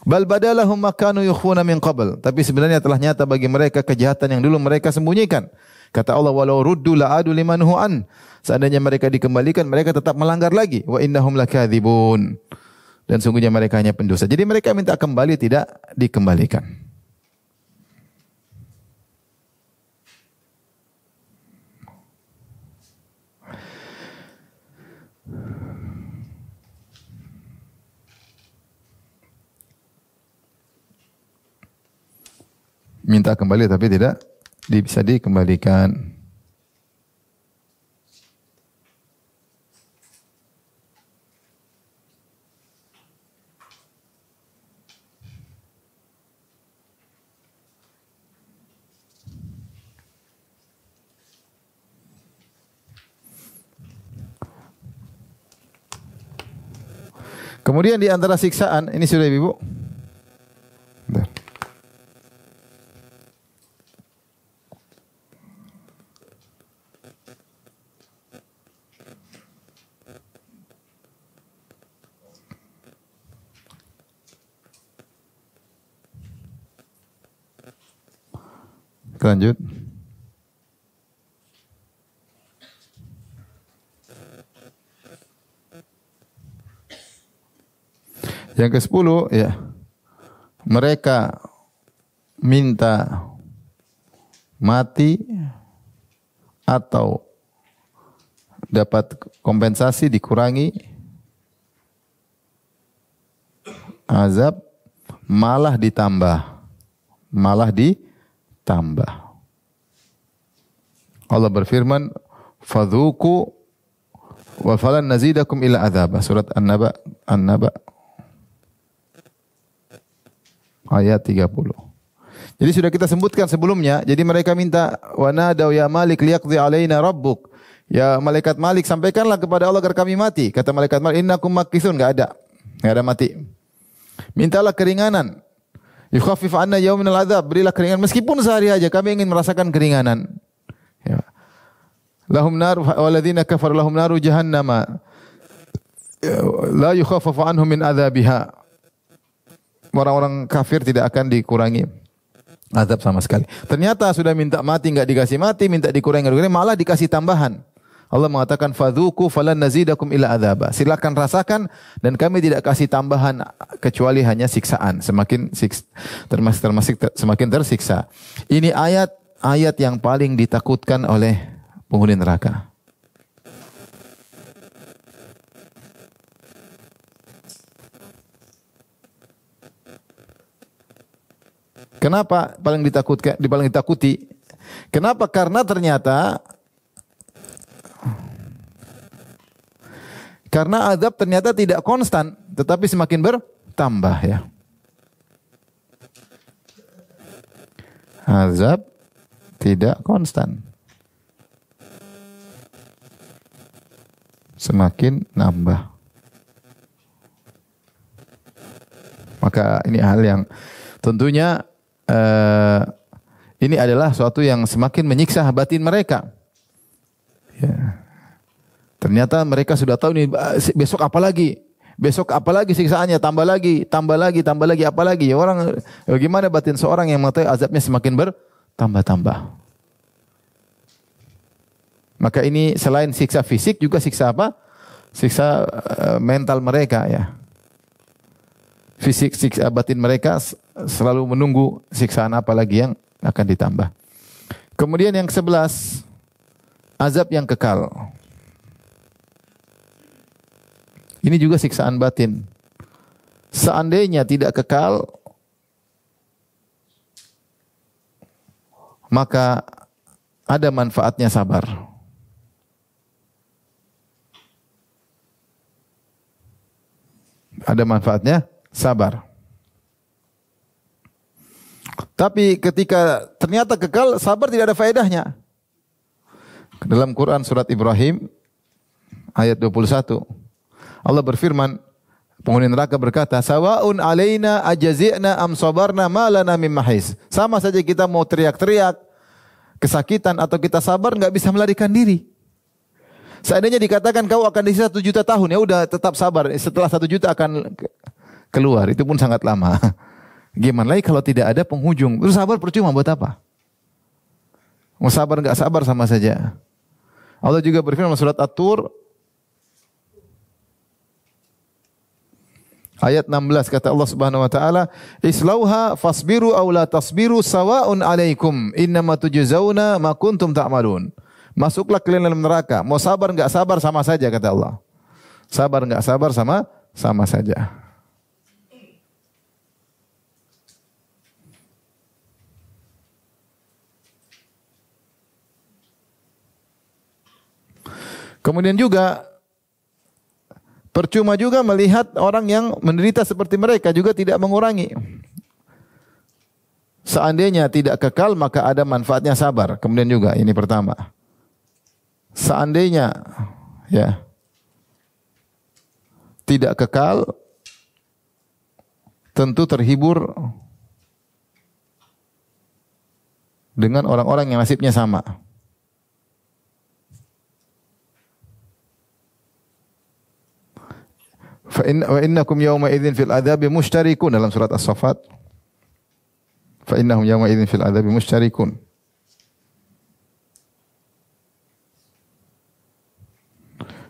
Bal badalahum ma kanu yukhfuna min qabl. Tapi sebenarnya telah nyata bagi mereka kejahatan yang dulu mereka sembunyikan. Kata Allah, walau ruddu la'adu limanhu an. Seandainya mereka dikembalikan, mereka tetap melanggar lagi. Wa innahum lakadzibun. Dan sungguhnya mereka hanya pendosa. Jadi mereka minta kembali, tidak dikembalikan. Minta kembali tapi tidak bisa dikembalikan. Kemudian di antara siksaan, ini sudah Ibu. Bentar. Lanjut. Yang ke-10 ya. Mereka minta mati atau dapat kompensasi dikurangi azab, malah ditambah. Allah berfirman, "Fadzuqu wa falan nazidakum illa adzaba." Surat An-Naba ayat 30. Jadi sudah kita sebutkan sebelumnya, jadi mereka minta wa nadau ya Malik liyaqdi alaina rabbuk. Ya malaikat Malik, sampaikanlah kepada Allah agar kami mati. Kata malaikat Malik, innakum makithun, enggak ada mati. Mintalah keringanan. Yukhaffif anna yawminal adzab, berilah keringanan meskipun sehari aja kami ingin merasakan keringanan. Ya. Lahum nar waladzina kafaru lahum naru jahannama la yukhaffafu anhum min adzabiha. Orang-orang kafir tidak akan dikurangi azab sama sekali. Ternyata sudah minta mati enggak dikasih mati, minta dikurangi malah dikasih tambahan. Allah mengatakan fadzuqu falan nazidakum illa adzaba. Silakan rasakan dan kami tidak kasih tambahan kecuali hanya siksaan. Semakin tersiksa. Ini ayat yang paling ditakutkan oleh penghuni neraka. Kenapa paling ditakuti? Kenapa? Karena azab ternyata tidak konstan, tetapi semakin bertambah ya. Azab tidak konstan. Semakin nambah. Maka ini hal yang tentunya ini adalah suatu yang semakin menyiksa batin mereka. Ya. Ternyata mereka sudah tahu ini besok apa lagi? Besok apalagi siksaannya, tambah lagi, tambah lagi, tambah lagi, apalagi. Ya orang, bagaimana batin seorang yang mengetahui azabnya semakin bertambah-tambah. Maka ini selain siksa fisik juga siksa apa? Siksa mental mereka ya. Fisik, siksa batin mereka selalu menunggu siksaan apa lagi yang akan ditambah. Kemudian yang ke-11, azab yang kekal. Ini juga siksaan batin. Seandainya tidak kekal, maka ada manfaatnya sabar. Ada manfaatnya sabar. Tapi ketika ternyata kekal, sabar tidak ada faedahnya. Dalam Quran surat Ibrahim ayat 21, Allah berfirman, penghuni neraka berkata, "Sawa'un alaina ajazi'na am sabarna ma lana min mahis." Sama saja kita mau teriak-teriak kesakitan atau kita sabar, enggak bisa melarikan diri. Seandainya dikatakan kau akan disiksa 1 juta tahun, ya udah tetap sabar. Setelah 1 juta akan keluar, itu pun sangat lama. Gimana lagi kalau tidak ada penghujung? Terus sabar percuma buat apa? Mau sabar enggak sabar sama saja. Allah juga berfirman surat At-Tur ayat 16, kata Allah Subhanahu wa taala, "Islauha fasbiru aw la tasbiru sawa'un 'alaikum innama tujzauna ma kuntum ta'malun." Masuklah kalian dalam neraka, mau sabar enggak sabar sama saja kata Allah. Sabar enggak sabar sama saja. Kemudian juga percuma juga melihat orang yang menderita seperti mereka juga tidak mengurangi. Seandainya tidak kekal maka ada manfaatnya sabar. Kemudian juga ini pertama. Seandainya ya tidak kekal tentu terhibur dengan orang-orang yang nasibnya sama. Wa innakum yawma idzin fil adzabi mushtarikun dalam surat As-Saffat. Fa innahum yawma idzin fil adzabi mushtarikun.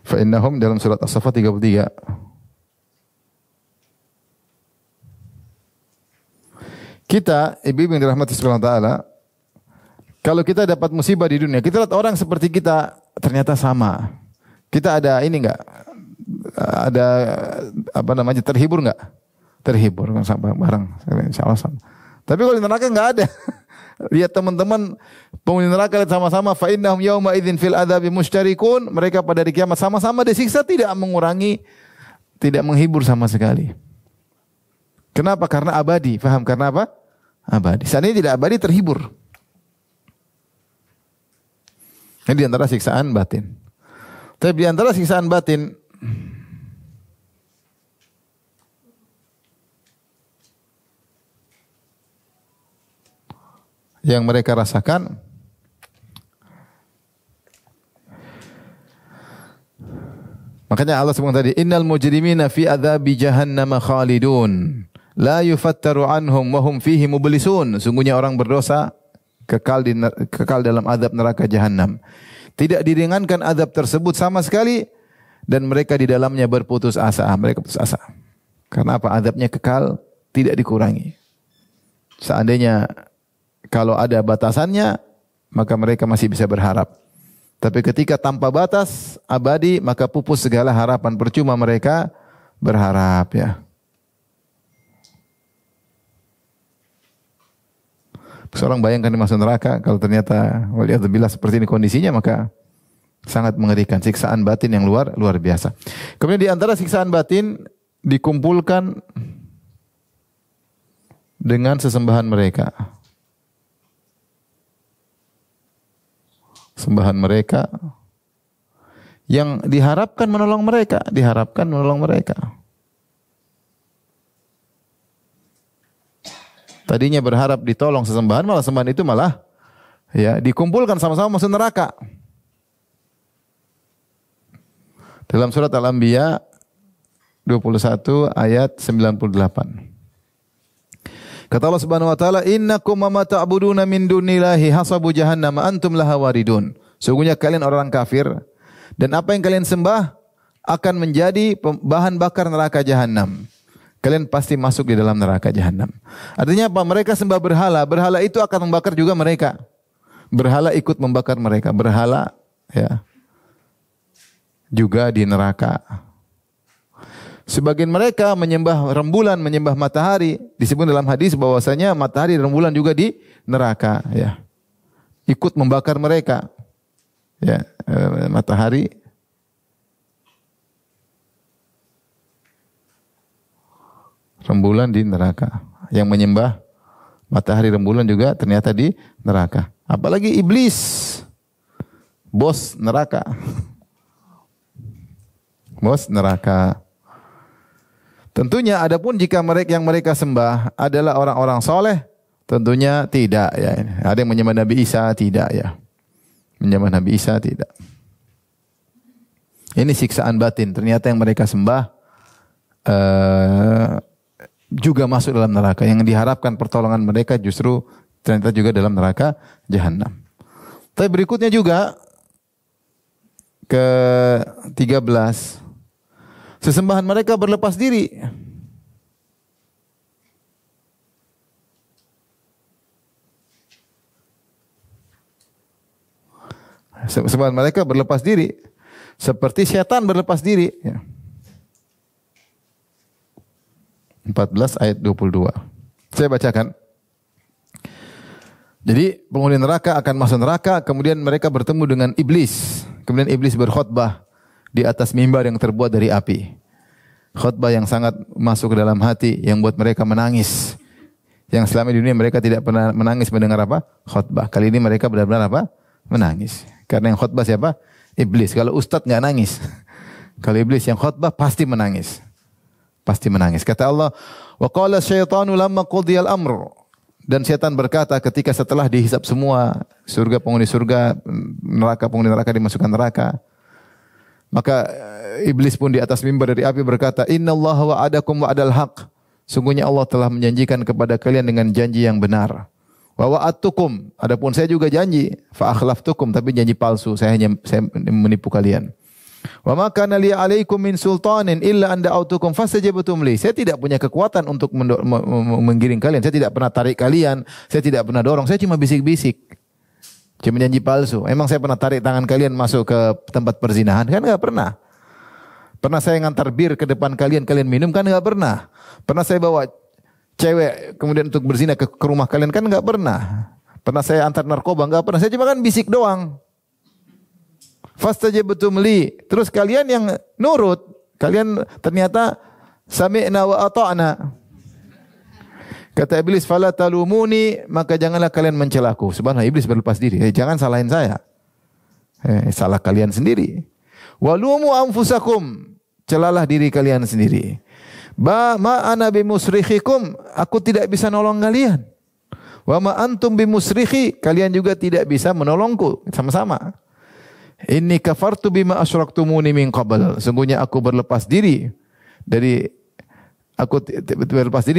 Fa innahum dalam surat As-Saffat 33. Kita, ibu-ibu yang dirahmati Allah Ta'ala, kalau kita dapat musibah di dunia, kita lihat orang seperti kita ternyata sama. Kita ada ini enggak? Ada apa namanya, terhibur enggak? Terhibur sama bareng, insyaallah sama. Tapi kalau di neraka enggak ada. Lihat teman-teman penghuni neraka lihat sama-sama, fa innahum yauma idzin fil adzabi musytarikun, mereka pada hari kiamat sama-sama disiksa, tidak mengurangi, tidak menghibur sama sekali. Kenapa? Karena abadi. Faham karena apa? Abadi. Seandainya tidak abadi terhibur. Ini di antara siksaan batin. Tapi di antara siksaan batin yang mereka rasakan makanya Allah sebut tadi innal mujrimina fi adzabi jahannam khalidun la yufattaru anhum wa hum fihi mublisun. Sungguhnya orang berdosa kekal dalam azab neraka jahanam, tidak diringankan azab tersebut sama sekali dan mereka di dalamnya berputus asa. Mereka putus asa karena apa? Azabnya kekal, tidak dikurangi. Seandainya kalau ada batasannya, maka mereka masih bisa berharap. Tapi ketika tanpa batas, abadi, maka pupus segala harapan. Percuma mereka berharap ya. Seorang bayangkan di masuk neraka, kalau ternyata waliyadzubillah seperti ini kondisinya, maka sangat mengerikan. Siksaan batin yang luar biasa. Kemudian di antara siksaan batin, dikumpulkan dengan sesembahan mereka. Sembahan mereka yang diharapkan menolong mereka, Tadinya berharap ditolong sesembahan, malah sembahan itu malah ya dikumpulkan sama-sama masuk neraka. Dalam surat Al-Anbiya 21 ayat 98. Kata Allah Subhanahu wa taala, "Innakum ma ta'buduna min dunillahi hasabu jahannam antum laha waridun." Sungguhnya kalian orang kafir dan apa yang kalian sembah akan menjadi bahan bakar neraka jahanam. Kalian pasti masuk di dalam neraka jahanam. Artinya apa? Mereka sembah berhala, berhala itu akan membakar juga mereka. Berhala ikut membakar mereka, berhala ya juga di neraka. Sebagian mereka menyembah rembulan, menyembah matahari. Disebut dalam hadis bahwasanya matahari dan rembulan juga di neraka. Ya, ikut membakar mereka. Ya, matahari, rembulan di neraka. Yang menyembah matahari, rembulan juga ternyata di neraka. Apalagi iblis, bos neraka, bos neraka. Tentunya adapun jika mereka sembah adalah orang-orang soleh, tentunya tidak ya. Ada yang menyembah Nabi Isa, tidak ya. Menyembah Nabi Isa tidak. Ini siksaan batin. Ternyata yang mereka sembah juga masuk dalam neraka. Yang diharapkan pertolongan mereka justru ternyata juga dalam neraka jahanam. Tapi berikutnya juga ke 13. Sesembahan mereka berlepas diri. Sesembahan mereka berlepas diri. Seperti setan berlepas diri. 14 ayat 22. Saya bacakan. Jadi penghuni neraka akan masuk neraka. Kemudian mereka bertemu dengan iblis. Kemudian iblis berkhutbah di atas mimbar yang terbuat dari api. Khutbah yang sangat masuk ke dalam hati, yang buat mereka menangis. Yang selama di dunia mereka tidak pernah menangis mendengar apa? Khutbah. Kali ini mereka benar-benar apa? Menangis. Karena yang khutbah siapa? Iblis. Kalau ustadz nggak nangis. Kalau iblis yang khutbah pasti menangis. Pasti menangis. Kata Allah, "Wa qala syaitanu lamma qudiyal amr." Dan setan berkata ketika setelah dihisab semua, surga penghuni surga, neraka penghuni neraka dimasukkan neraka. Maka iblis pun di atas mimbar dari api berkata, "Innallaha wa'adakum wa'adal haq." Sungguhnya Allah telah menjanjikan kepada kalian dengan janji yang benar. Wa wa'adtukum, adapun saya juga janji, fa akhlaftukum, tapi janji palsu, saya menipu kalian. Wa ma kana li 'alaikum min sultanin illa an da'autukum fastajabtum li. Saya tidak punya kekuatan untuk menggiring kalian, saya tidak pernah tarik kalian, saya tidak pernah dorong, saya cuma bisik-bisik. Cuma janji palsu. Emang saya pernah tarik tangan kalian masuk ke tempat perzinahan? Kan enggak pernah. Pernah saya ngantar bir ke depan kalian, kalian minum? Kan enggak pernah. Pernah saya bawa cewek kemudian untuk berzina ke rumah kalian? Kan enggak pernah. Pernah saya antar narkoba? Enggak pernah. Saya cuma kan bisik doang. Fastajabtum li. Terus kalian yang nurut. Kalian ternyata sami'na wa ata'na. Kata iblis, "Fala talumuni," maka janganlah kalian mencelaku. Subhanallah, iblis berlepas diri. Jangan salahin saya. Salah kalian sendiri. Walumu anfusakum. Celalah diri kalian sendiri. Ma ana bimusrikhikum. Aku tidak bisa nolong kalian. Wa ma antum bimusrikhi. Kalian juga tidak bisa menolongku. Sama-sama. Inni kafartu bima asyraktumuni min qabl. Sungguhnya aku berlepas diri dari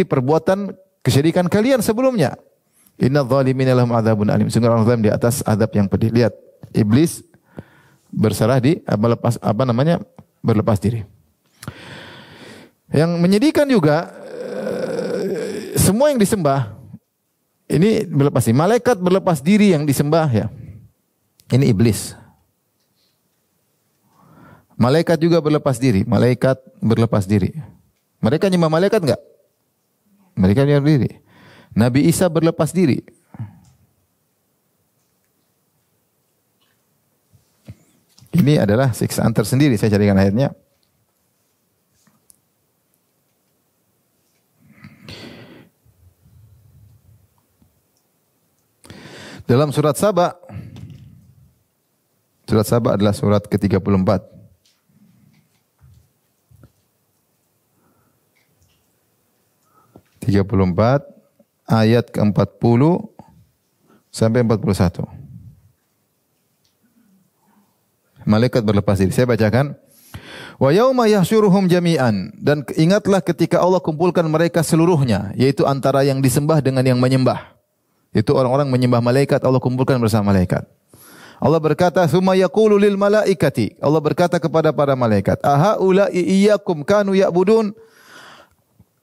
perbuatan kesyirikan kalian sebelumnya. Inna zalimina lahum adzabun alim. Sungguh orang zalim di atas azab yang pedih. Lihat, iblis berserah berlepas diri. Yang menyedihkan juga semua yang disembah ini berlepas diri. Malaikat berlepas diri yang disembah ya. Ini iblis. Malaikat juga berlepas diri. Malaikat berlepas diri. Mereka nyembah malaikat enggak? Mereka berlepas diri. Nabi Isa berlepas diri. Ini adalah siksaan tersendiri. Saya carikan ayatnya. Dalam surat Saba. Surat Saba adalah surat ke-34. Ayat ke-40 sampai 41. Malaikat berlepas diri. Saya bacakan. Wa yauma yahsyuruhum jami'an, dan ingatlah ketika Allah kumpulkan mereka seluruhnya, yaitu antara yang disembah dengan yang menyembah. Itu orang-orang menyembah malaikat, Allah kumpulkan bersama malaikat. Allah berkata, "Tsumma yaqulu lil malaikati." Allah berkata kepada para malaikat, "Aha ula'i iyyakum kanu ya'budun?"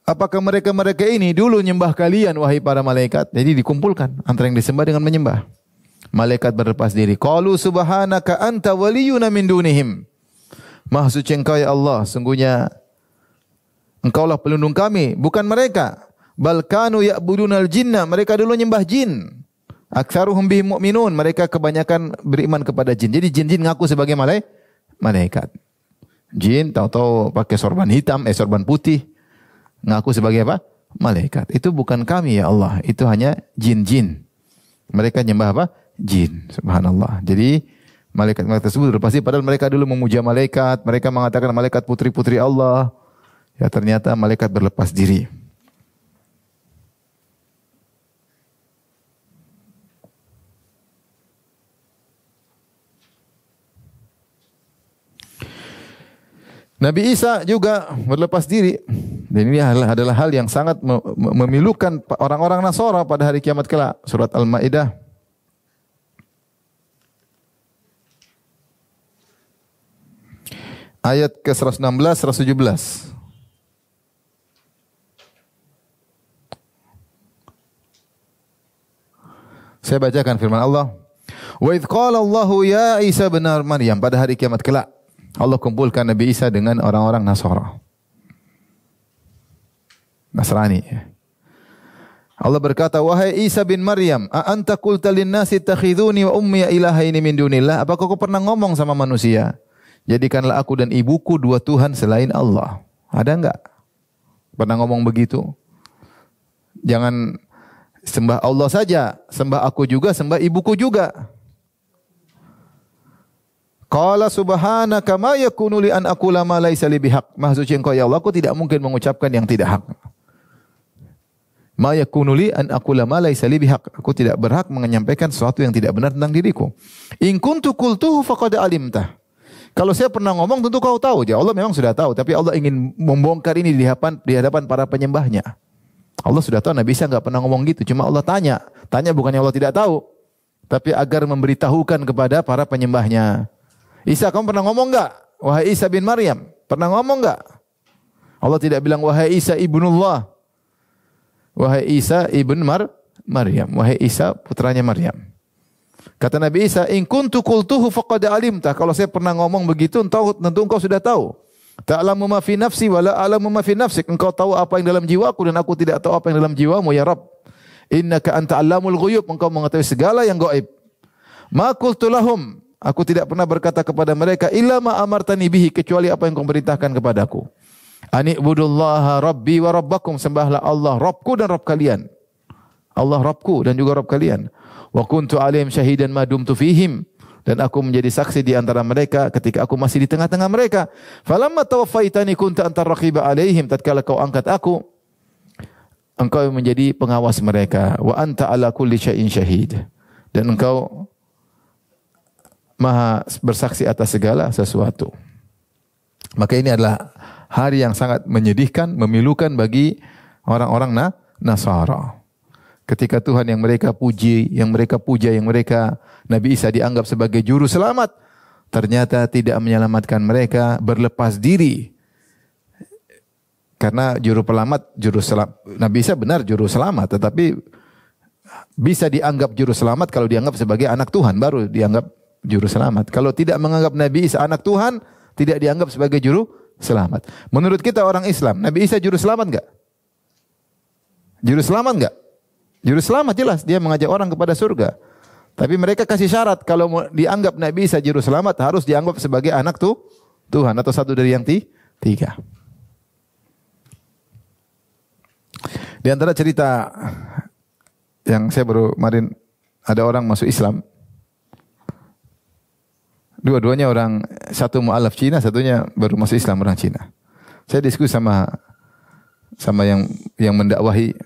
Apakah mereka-mereka ini dulu nyembah kalian wahai para malaikat? Jadi dikumpulkan antara yang disembah dengan menyembah. Malaikat berlepas diri. Qalu subhanaka anta waliyuna min dunihim. Maha suci Engkau ya Allah, sungguhnya Engkaulah pelindung kami, bukan mereka. Bal kanu ya'budunal jinna, mereka dulu nyembah jin. Aktsaruhum bihim mu'minun, mereka kebanyakan beriman kepada jin. Jadi jin-jin ngaku sebagai malaikat. Jin tahu-tahu pakai sorban hitam, sorban putih, ngaku sebagai apa? Malaikat. Itu bukan kami ya Allah, itu hanya jin-jin. Mereka nyembah apa? Jin. Subhanallah. Jadi malaikat-malaikat tersebut pasti padahal mereka dulu memuja malaikat, mereka mengatakan malaikat putri-putri Allah. Ya ternyata malaikat berlepas diri. Nabi Isa juga berlepas diri. Dan ini adalah hal yang sangat memilukan orang-orang Nasara pada hari kiamat kelak. Surat Al-Maidah ayat ke-116, 117. Saya bacakan firman Allah. Wa idh qala Allahu ya Isa bin Maryam, pada hari kiamat kelak Allah kumpulkan Nabi Isa dengan orang-orang Nasrani. Allah berkata, wahai Isa bin Maryam, a anta qulta lin-nasi ittakhiduni wa ummi ilahaini min dunillah? Apakah kau pernah ngomong sama manusia, jadikanlah aku dan ibuku dua Tuhan selain Allah? Ada enggak? Pernah ngomong begitu? Jangan sembah Allah saja, sembah aku juga, sembah ibuku juga. Qala subhanaka ma yakunu li an aqula ma laysa li bihaq. Maha suci Engkau ya Allah, aku tidak mungkin mengucapkan yang tidak hak. Ma yakunu li an aqula ma laysa li bihaq. Aku tidak berhak menyampaikan sesuatu yang tidak benar tentang diriku. In kuntu qultuhu faqad alimtah. Kalau saya pernah ngomong tentu kau tahu. Ya Allah memang sudah tahu, tapi Allah ingin membongkar ini di hadapan para penyembahnya. Allah sudah tahu Nabi Isa enggak pernah ngomong gitu, cuma Allah tanya. Tanya bukannya Allah tidak tahu, tapi agar memberitahukan kepada para penyembahnya. Isa, kamu pernah ngomong enggak? Wahai Isa bin Maryam, pernah ngomong enggak? Allah tidak bilang wahai Isa ibnullah. Wahai Isa ibn Maryam, wahai Isa putranya Maryam. Kata Nabi Isa, in kuntu qultuhu faqad alimta. Kalau saya pernah ngomong begitu, tentu engkau sudah tahu. Ta'lamu ma fi nafsi wa la a'lamu ma fi nafsik. Engkau tahu apa yang dalam jiwaku dan aku tidak tahu apa yang dalam jiwamu ya Rabb. Innaka anta 'allamul ghuyub. Engkau mengetahui segala yang gaib. Ma qultu lahum. Aku tidak pernah berkata kepada mereka illa ma amartani bihi, kecuali apa yang kau perintahkan kepadaku. Ani ibudullaha rabbi wa rabbakum, sembahlah Allah Rabbku dan Rabb kalian. Allah Rabbku dan juga Rabb kalian. Wa kuntu alaihim syahidan ma dumtu fihim, dan aku menjadi saksi di antara mereka ketika aku masih di tengah-tengah mereka. Falamma tawaffaitani kunta antar raqiba alaihim, tatkala kau angkat aku, engkau menjadi pengawas mereka. Wa anta ala kulli syai'in syahid, dan engkau Maha bersaksi atas segala sesuatu. Maka ini adalah hari yang sangat menyedihkan, memilukan bagi orang-orang Nasara. Ketika Tuhan yang mereka puji, yang mereka puja, yang mereka Nabi Isa dianggap sebagai juru selamat, ternyata tidak menyelamatkan mereka, berlepas diri. Karena Nabi Isa benar juru selamat, tetapi bisa dianggap juru selamat kalau dianggap sebagai anak Tuhan, baru dianggap juru selamat. Kalau tidak menganggap Nabi Isa anak Tuhan, tidak dianggap sebagai juru selamat. Menurut kita orang Islam, Nabi Isa juru selamat enggak? Juru selamat enggak? Juru selamat jelas, dia mengajak orang kepada surga. Tapi mereka kasih syarat, kalau dianggap Nabi Isa juru selamat, harus dianggap sebagai anak Tuhan atau satu dari yang tiga. Di antara cerita yang saya baru kemarin, ada orang masuk Islam. Dua-duanya orang, satu mu'alaf Cina, satunya baru masuk Islam, orang Cina. Saya diskusi sama yang mendakwahi.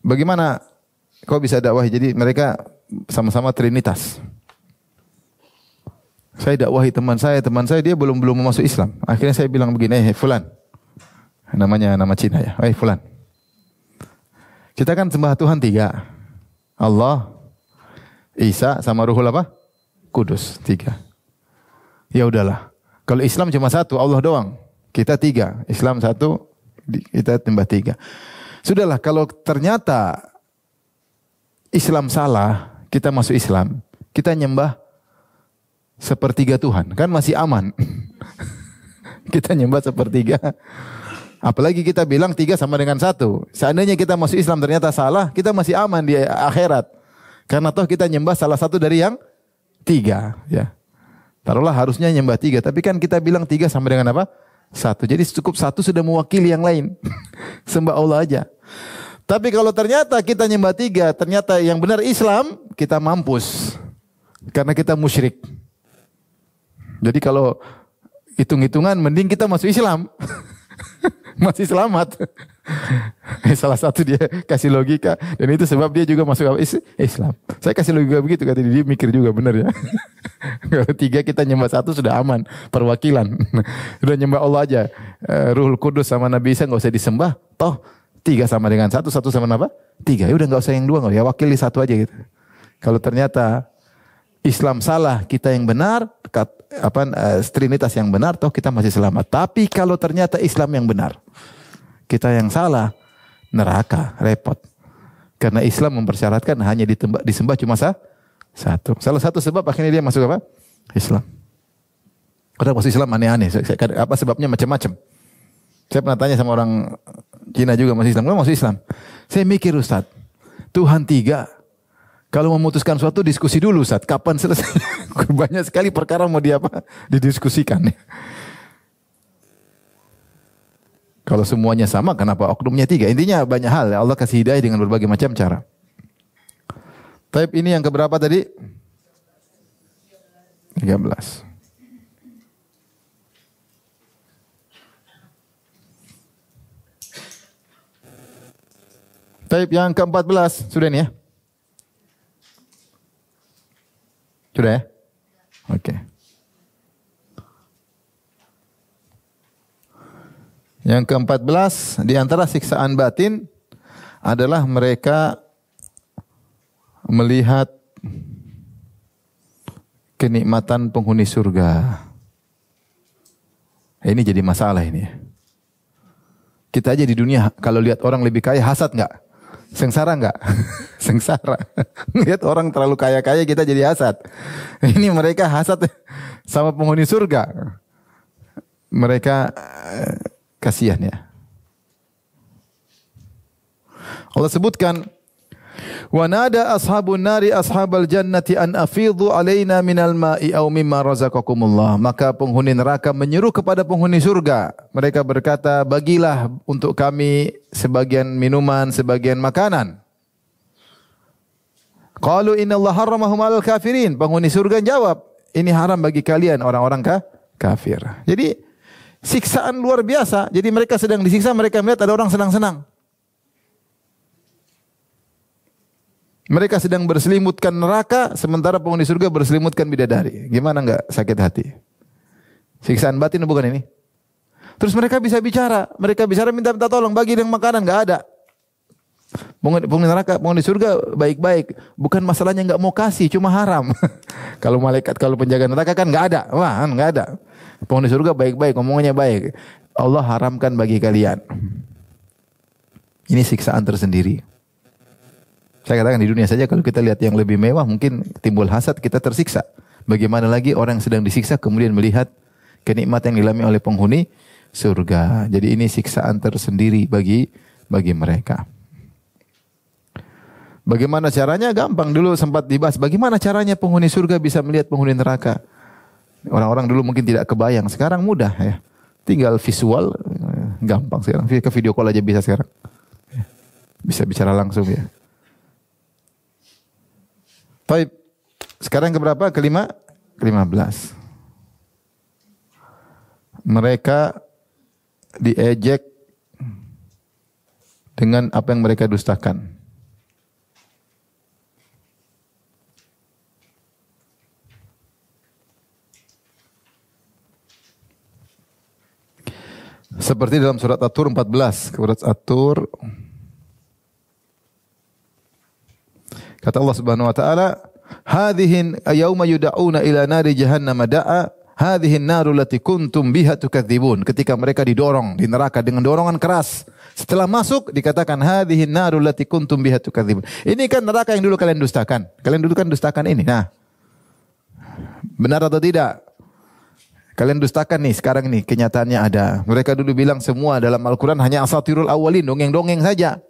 Bagaimana kau bisa dakwahi? Jadi mereka sama-sama Trinitas. Saya dakwahi teman saya dia belum mau masuk Islam. Akhirnya saya bilang begini, fulan. Namanya nama Cina ya. Fulan. Kita kan sembah Tuhan 3. Allah, Isa sama Ruhul apa? Kudus, 3. Ya udahlah. Kalau Islam cuma 1, Allah doang. Kita 3. Islam 1, kita tambah 3. Sudahlah, kalau ternyata Islam salah, kita masuk Islam, kita nyembah sepertiga Tuhan, kan masih aman. Kita nyembah sepertiga. Apalagi kita bilang 3 sama dengan 1. Seandainya kita masuk Islam ternyata salah, kita masih aman di akhirat. Karena toh kita nyembah salah satu dari yang 3. Ya. Taruhlah harusnya nyembah 3, tapi kan kita bilang 3 sama dengan apa? 1. Jadi cukup 1 sudah mewakili yang lain. Sembah Allah aja. Tapi kalau ternyata kita nyembah 3, ternyata yang benar Islam, kita mampus. Karena kita musyrik. Jadi kalau hitung-hitungan mending kita masuk Islam. Masih selamat. Salah satu dia kasih logika dan itu sebab dia juga masuk Islam. Saya kasih logika begitu, kata dia mikir juga benar ya. Kalau 3 kita nyembah 1 sudah aman, perwakilan. Sudah nyembah Allah aja. Ruhul Kudus sama Nabi Isa enggak usah disembah. Toh 3 sama dengan 1, 1 sama apa? 3. Ya udah enggak usah yang 2, ya wakili 1 aja gitu. Kalau ternyata Islam salah, kita yang benar, Trinitas yang benar, toh kita masih selamat. Tapi kalau ternyata Islam yang benar, kita yang salah, neraka, repot. Karena Islam mempersyaratkan hanya disembah cuma 1. Salah satu sebab akhirnya dia masuk apa? Islam. Orang masuk Islam aneh-aneh. Apa sebabnya macam-macam. Saya pernah tanya sama orang Cina juga masuk Islam. Kenapa masuk Islam? Saya mikir, Ustaz, Tuhan 3. Kalau memutuskan suatu diskusi dulu, Ustaz. Kapan selesai? Banyak sekali perkara mau didiskusikan. Kalau semuanya sama, kenapa oknumnya 3? Intinya banyak hal. Allah kasih hidayah dengan berbagai macam cara. Taib ini yang keberapa tadi? 13. Taib yang ke-14. Sudah nih ya? Sudah ya? Oke. Yang ke-14, di antara siksaan batin adalah mereka melihat kenikmatan penghuni surga. Ini jadi masalah ini. Kita aja di dunia kalau lihat orang lebih kaya, hasad nggak? Sengsara enggak? Sengsara. Lihat orang terlalu kaya-kaya kita jadi hasad. Ini mereka hasad sama penghuni surga. Mereka kasihan ya. Allah sebutkan, wa nada ashabun nari ashabal jannati an afidhu alaina minal ma'i aw mimma razaqakumullah. Maka penghuni neraka menyeru kepada penghuni surga. Mereka berkata, bagilah untuk kami sebagian minuman, sebagian makanan. Qalu innallaha harramahum 'alal kafirin. Penghuni surga jawab, ini haram bagi kalian orang-orang kafir. Jadi siksaan luar biasa. Jadi mereka sedang disiksa, mereka melihat ada orang senang-senang. Mereka sedang berselimutkan neraka, sementara penghuni surga berselimutkan bidadari. Gimana enggak sakit hati? Siksaan batin bukan ini? Terus mereka bisa bicara. Mereka bicara minta tolong, bagi yang makanan, enggak ada. Penghuni neraka, penghuni surga baik-baik. Bukan masalahnya enggak mau kasih, cuma haram. Kalau malaikat, kalau penjaga neraka kan enggak ada. Wah, enggak ada. Penghuni surga baik-baik, ngomongnya baik. Allah haramkan bagi kalian. Ini siksaan tersendiri. Saya katakan di dunia saja kalau kita lihat yang lebih mewah mungkin timbul hasad, kita tersiksa. Bagaimana lagi orang yang sedang disiksa kemudian melihat kenikmatan yang dialami oleh penghuni surga. Jadi ini siksaan tersendiri bagi mereka. Bagaimana caranya? Gampang, dulu sempat dibahas. Bagaimana caranya penghuni surga bisa melihat penghuni neraka? Orang-orang dulu mungkin tidak kebayang. Sekarang mudah ya. Tinggal visual, gampang sekarang. Ke video call aja bisa sekarang. Bisa bicara langsung ya. Baik, sekarang keberapa? Ke-15. Mereka diejek dengan apa yang mereka dustakan. Seperti dalam surat At-Tur 14. Surat At-Tur. Kata Allah Subhanahu wa taala, "Hadhihi yauma yud'auna ila nari jahannam da'a, hadhihi an-naru allati kuntum biha tukadzibun." Ketika mereka didorong di neraka dengan dorongan keras. Setelah masuk dikatakan hadhihi an-naru allati kuntum biha tukadzibun. Ini kan neraka yang dulu kalian dustakan. Kalian dulu kan dustakan ini. Nah, benar atau tidak? Kalian dustakan nih, sekarang nih kenyataannya ada. Mereka dulu bilang semua dalam Al-Quran hanya asatirul awalin, dongeng-dongeng saja.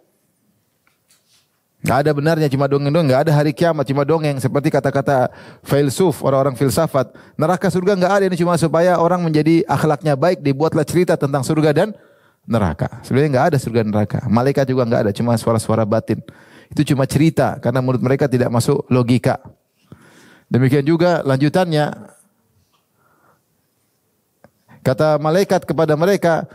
Gak ada benarnya, cuma dongeng-dongeng. Gak ada hari kiamat, cuma dongeng. Seperti kata-kata filsuf, orang-orang filsafat. Neraka surga gak ada, ini cuma supaya orang menjadi akhlaknya baik. Dibuatlah cerita tentang surga dan neraka. Sebenarnya gak ada surga dan neraka. Malaikat juga gak ada, cuma suara-suara batin. Itu cuma cerita, karena menurut mereka tidak masuk logika. Demikian juga lanjutannya. Kata malaikat kepada mereka,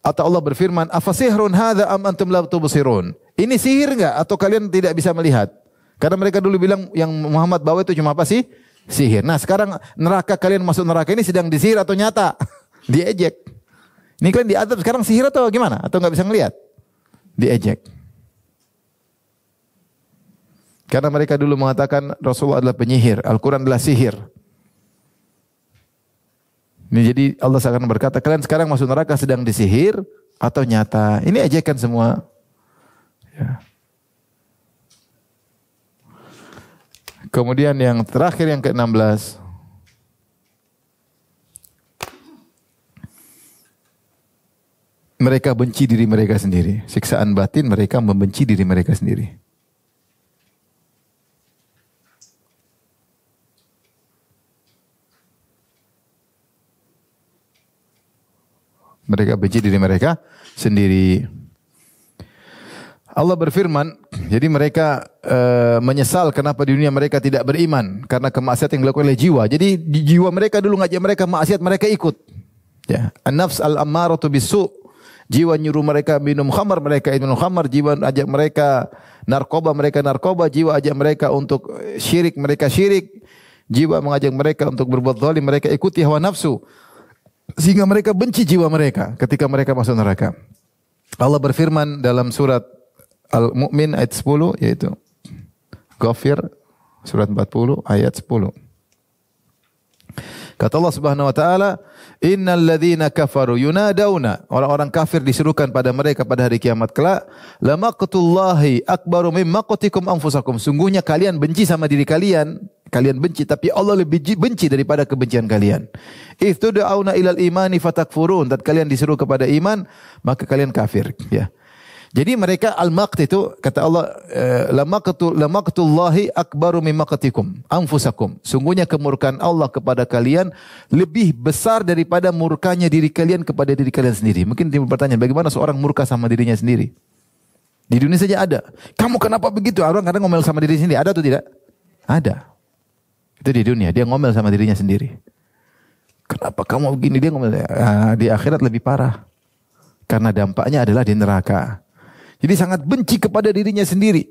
atau Allah berfirman, "Afasihrun hadza am antum la tubsirun?" Ini sihir enggak atau kalian tidak bisa melihat? Karena mereka dulu bilang yang Muhammad bawa itu cuma apa sih? Sihir. Nah, sekarang neraka, kalian masuk neraka ini sedang disihir atau nyata? Diejek. Ini kalian diadab sekarang sihir atau gimana? Atau enggak bisa melihat? Diejek. Karena mereka dulu mengatakan Rasulullah adalah penyihir, Al-Quran adalah sihir. Ini jadi Allah akan berkata, kalian sekarang masuk neraka sedang disihir atau nyata? Ini ejekan semua. Ya. Kemudian yang terakhir yang ke-16. Mereka benci diri mereka sendiri. Siksaan batin, mereka membenci diri mereka sendiri. Mereka benci diri mereka sendiri. Allah berfirman, jadi mereka menyesal kenapa di dunia mereka tidak beriman karena kemaksiatan yang dilakukan oleh jiwa. Jadi di jiwa mereka dulu ngajak mereka maksiat, mereka ikut. Ya, an-nafs al-ammaratu bis-su'. Jiwa nyuruh mereka minum khamar, mereka minum khamar. Jiwa ajak mereka narkoba. Jiwa ajak mereka untuk syirik, mereka syirik. Jiwa mengajak mereka untuk berbuat zalim, mereka ikuti hawa nafsu. Sehingga mereka benci jiwa mereka ketika mereka masuk neraka. Allah berfirman dalam surat Al-Mu'min ayat 10, yaitu Ghafir surat 40 ayat 10. Kata Allah Subhanahu wa taala, "Innal ladzina kafaru yunadawna." Orang-orang kafir disuruhkan pada mereka pada hari kiamat kelak, "La maqtullahi akbaru mim maqtikum anfusakum." Sungguhnya kalian benci sama diri kalian. Kalian benci, tapi Allah lebih benci daripada kebencian kalian. Istud'auna ilal imani fatakfurun. Dan kalian disuruh kepada iman, maka kalian kafir. Ya. Jadi mereka al-maqt itu, kata Allah, lamaqtullahi akbaru min maqtikum anfusakum. Sungguhnya kemurkaan Allah kepada kalian lebih besar daripada murkanya diri kalian kepada diri kalian sendiri. Mungkin timbul pertanyaan, bagaimana seorang murka sama dirinya sendiri? Di dunia saja ada. Kamu kenapa begitu? Orang kadang ngomel sama diri sendiri. Ada atau tidak? Ada. Itu di dunia, dia ngomel sama dirinya sendiri. Kenapa kamu begini? Dia ngomel. Di akhirat lebih parah. Karena dampaknya adalah di neraka. Jadi sangat benci kepada dirinya sendiri.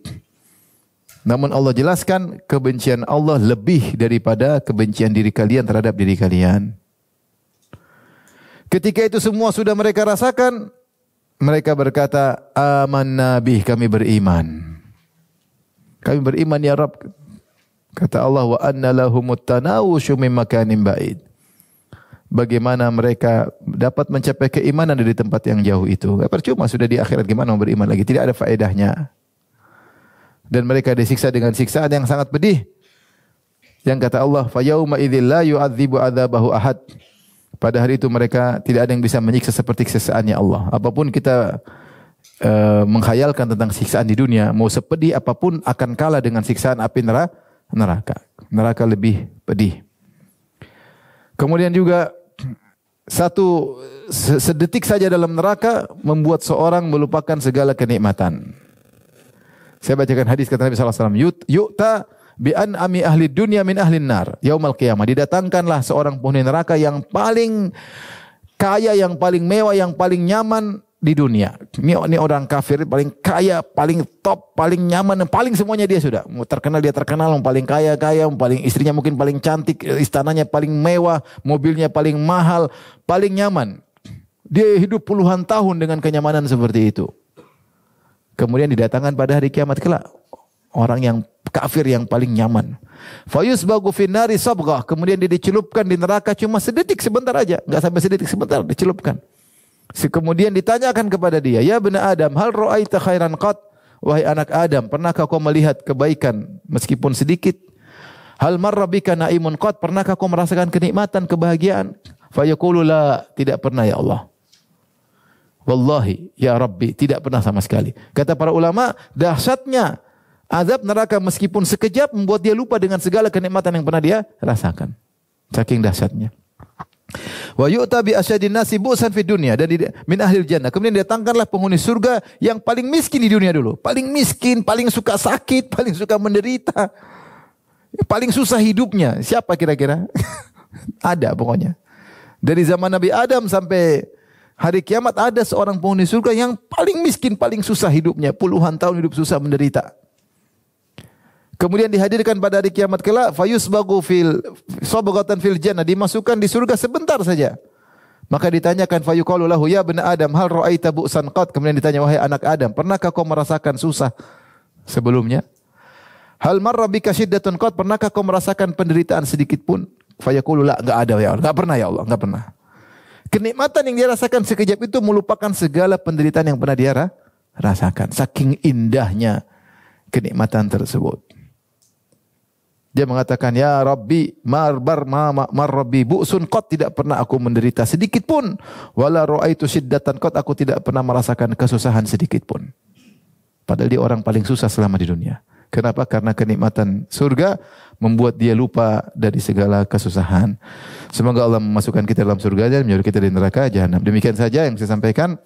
Namun Allah jelaskan, kebencian Allah lebih daripada kebencian diri kalian terhadap diri kalian. Ketika itu semua sudah mereka rasakan, mereka berkata, "Amanna bih," kami beriman. Kami beriman ya Rabb. Kata Allah, "Wa anna lahumut tanawushu min makanin ba'id." Bagaimana mereka dapat mencapai keimanan dari tempat yang jauh itu? Gak percuma, sudah di akhirat gimana mau beriman lagi? Tidak ada faedahnya. Dan mereka disiksa dengan siksaan yang sangat pedih. Yang kata Allah, "Fa yauma idzil la yu'adzibu 'adzabahu ahad." Pada hari itu mereka tidak ada yang bisa menyiksa seperti siksaannya Allah. Apapun kita menghayalkan tentang siksaan di dunia, mau sepedih apapun akan kalah dengan siksaan api neraka. Neraka lebih pedih. Kemudian juga sedetik saja dalam neraka membuat seorang melupakan segala kenikmatan. Saya bacakan hadis kata Nabi SAW, "Yu'ta bi an'ami ahli dunya min ahli nar yaumal qiyamah." Didatangkanlah seorang penghuni neraka yang paling kaya, yang paling mewah, yang paling nyaman di dunia. Ini orang kafir paling kaya, paling top, paling nyaman, paling semuanya dia sudah. Terkenal, dia terkenal, paling kaya, paling istrinya mungkin paling cantik, istananya paling mewah, mobilnya paling mahal, paling nyaman. Dia hidup puluhan tahun dengan kenyamanan seperti itu. Kemudian didatangkan pada hari kiamat kelak orang yang kafir yang paling nyaman. Fayusbagu finnari sabghah. Kemudian dia dicelupkan di neraka cuma sedetik sebentar aja, enggak sampai sedetik sebentar dicelupkan. Kemudian ditanyakan kepada dia, "Ya bani Adam, hal ra'aita khairan qat?" Wahai anak Adam, pernahkah kau melihat kebaikan meskipun sedikit? Hal marra bika naimun qat? Pernahkah kau merasakan kenikmatan, kebahagiaan? Fayaqulu la, tidak pernah ya Allah. Wallahi ya Rabbi, tidak pernah sama sekali. Kata para ulama, dahsyatnya azab neraka meskipun sekejap membuat dia lupa dengan segala kenikmatan yang pernah dia rasakan. Saking dahsyatnya. Wa yu'ta bi asyadin nasi bu'san fid dunya, dan min ahlil jannah. Kemudian datangkanlah penghuni surga yang paling miskin di dunia dulu. Paling miskin, paling suka sakit, paling suka menderita. Paling susah hidupnya. Siapa kira-kira? Ada pokoknya. Dari zaman Nabi Adam sampai hari kiamat ada seorang penghuni surga yang paling miskin, paling susah hidupnya. Puluhan tahun hidup susah menderita. Kemudian dihadirkan pada hari kiamat kelak, fayusbagu fil sabghatan fil jannah, dimasukkan di surga sebentar saja. Maka ditanyakan fayuqalu lahu ya bani Adam hal ra'aita bu'san qat? Kemudian ditanya, wahai anak Adam, pernahkah kau merasakan susah sebelumnya? Hal marra bika syiddatun qat? Pernahkah kau merasakan penderitaan sedikit pun? Fayaqulu la, enggak ada ya Allah, enggak pernah ya Allah, enggak pernah. Kenikmatan yang dia rasakan sekejap itu melupakan segala penderitaan yang pernah dia rasakan. Saking indahnya kenikmatan tersebut. Dia mengatakan, ya Rabbi, mar Rabbi bu'sun qat, tidak pernah aku menderita sedikit pun. Wala ra'aitu syiddatan qat, aku tidak pernah merasakan kesusahan sedikit pun. Padahal dia orang paling susah selama di dunia. Kenapa? Karena kenikmatan surga membuat dia lupa dari segala kesusahan. Semoga Allah memasukkan kita dalam surga dan menjauhkan kita dari neraka jahanam. Demikian saja yang saya sampaikan.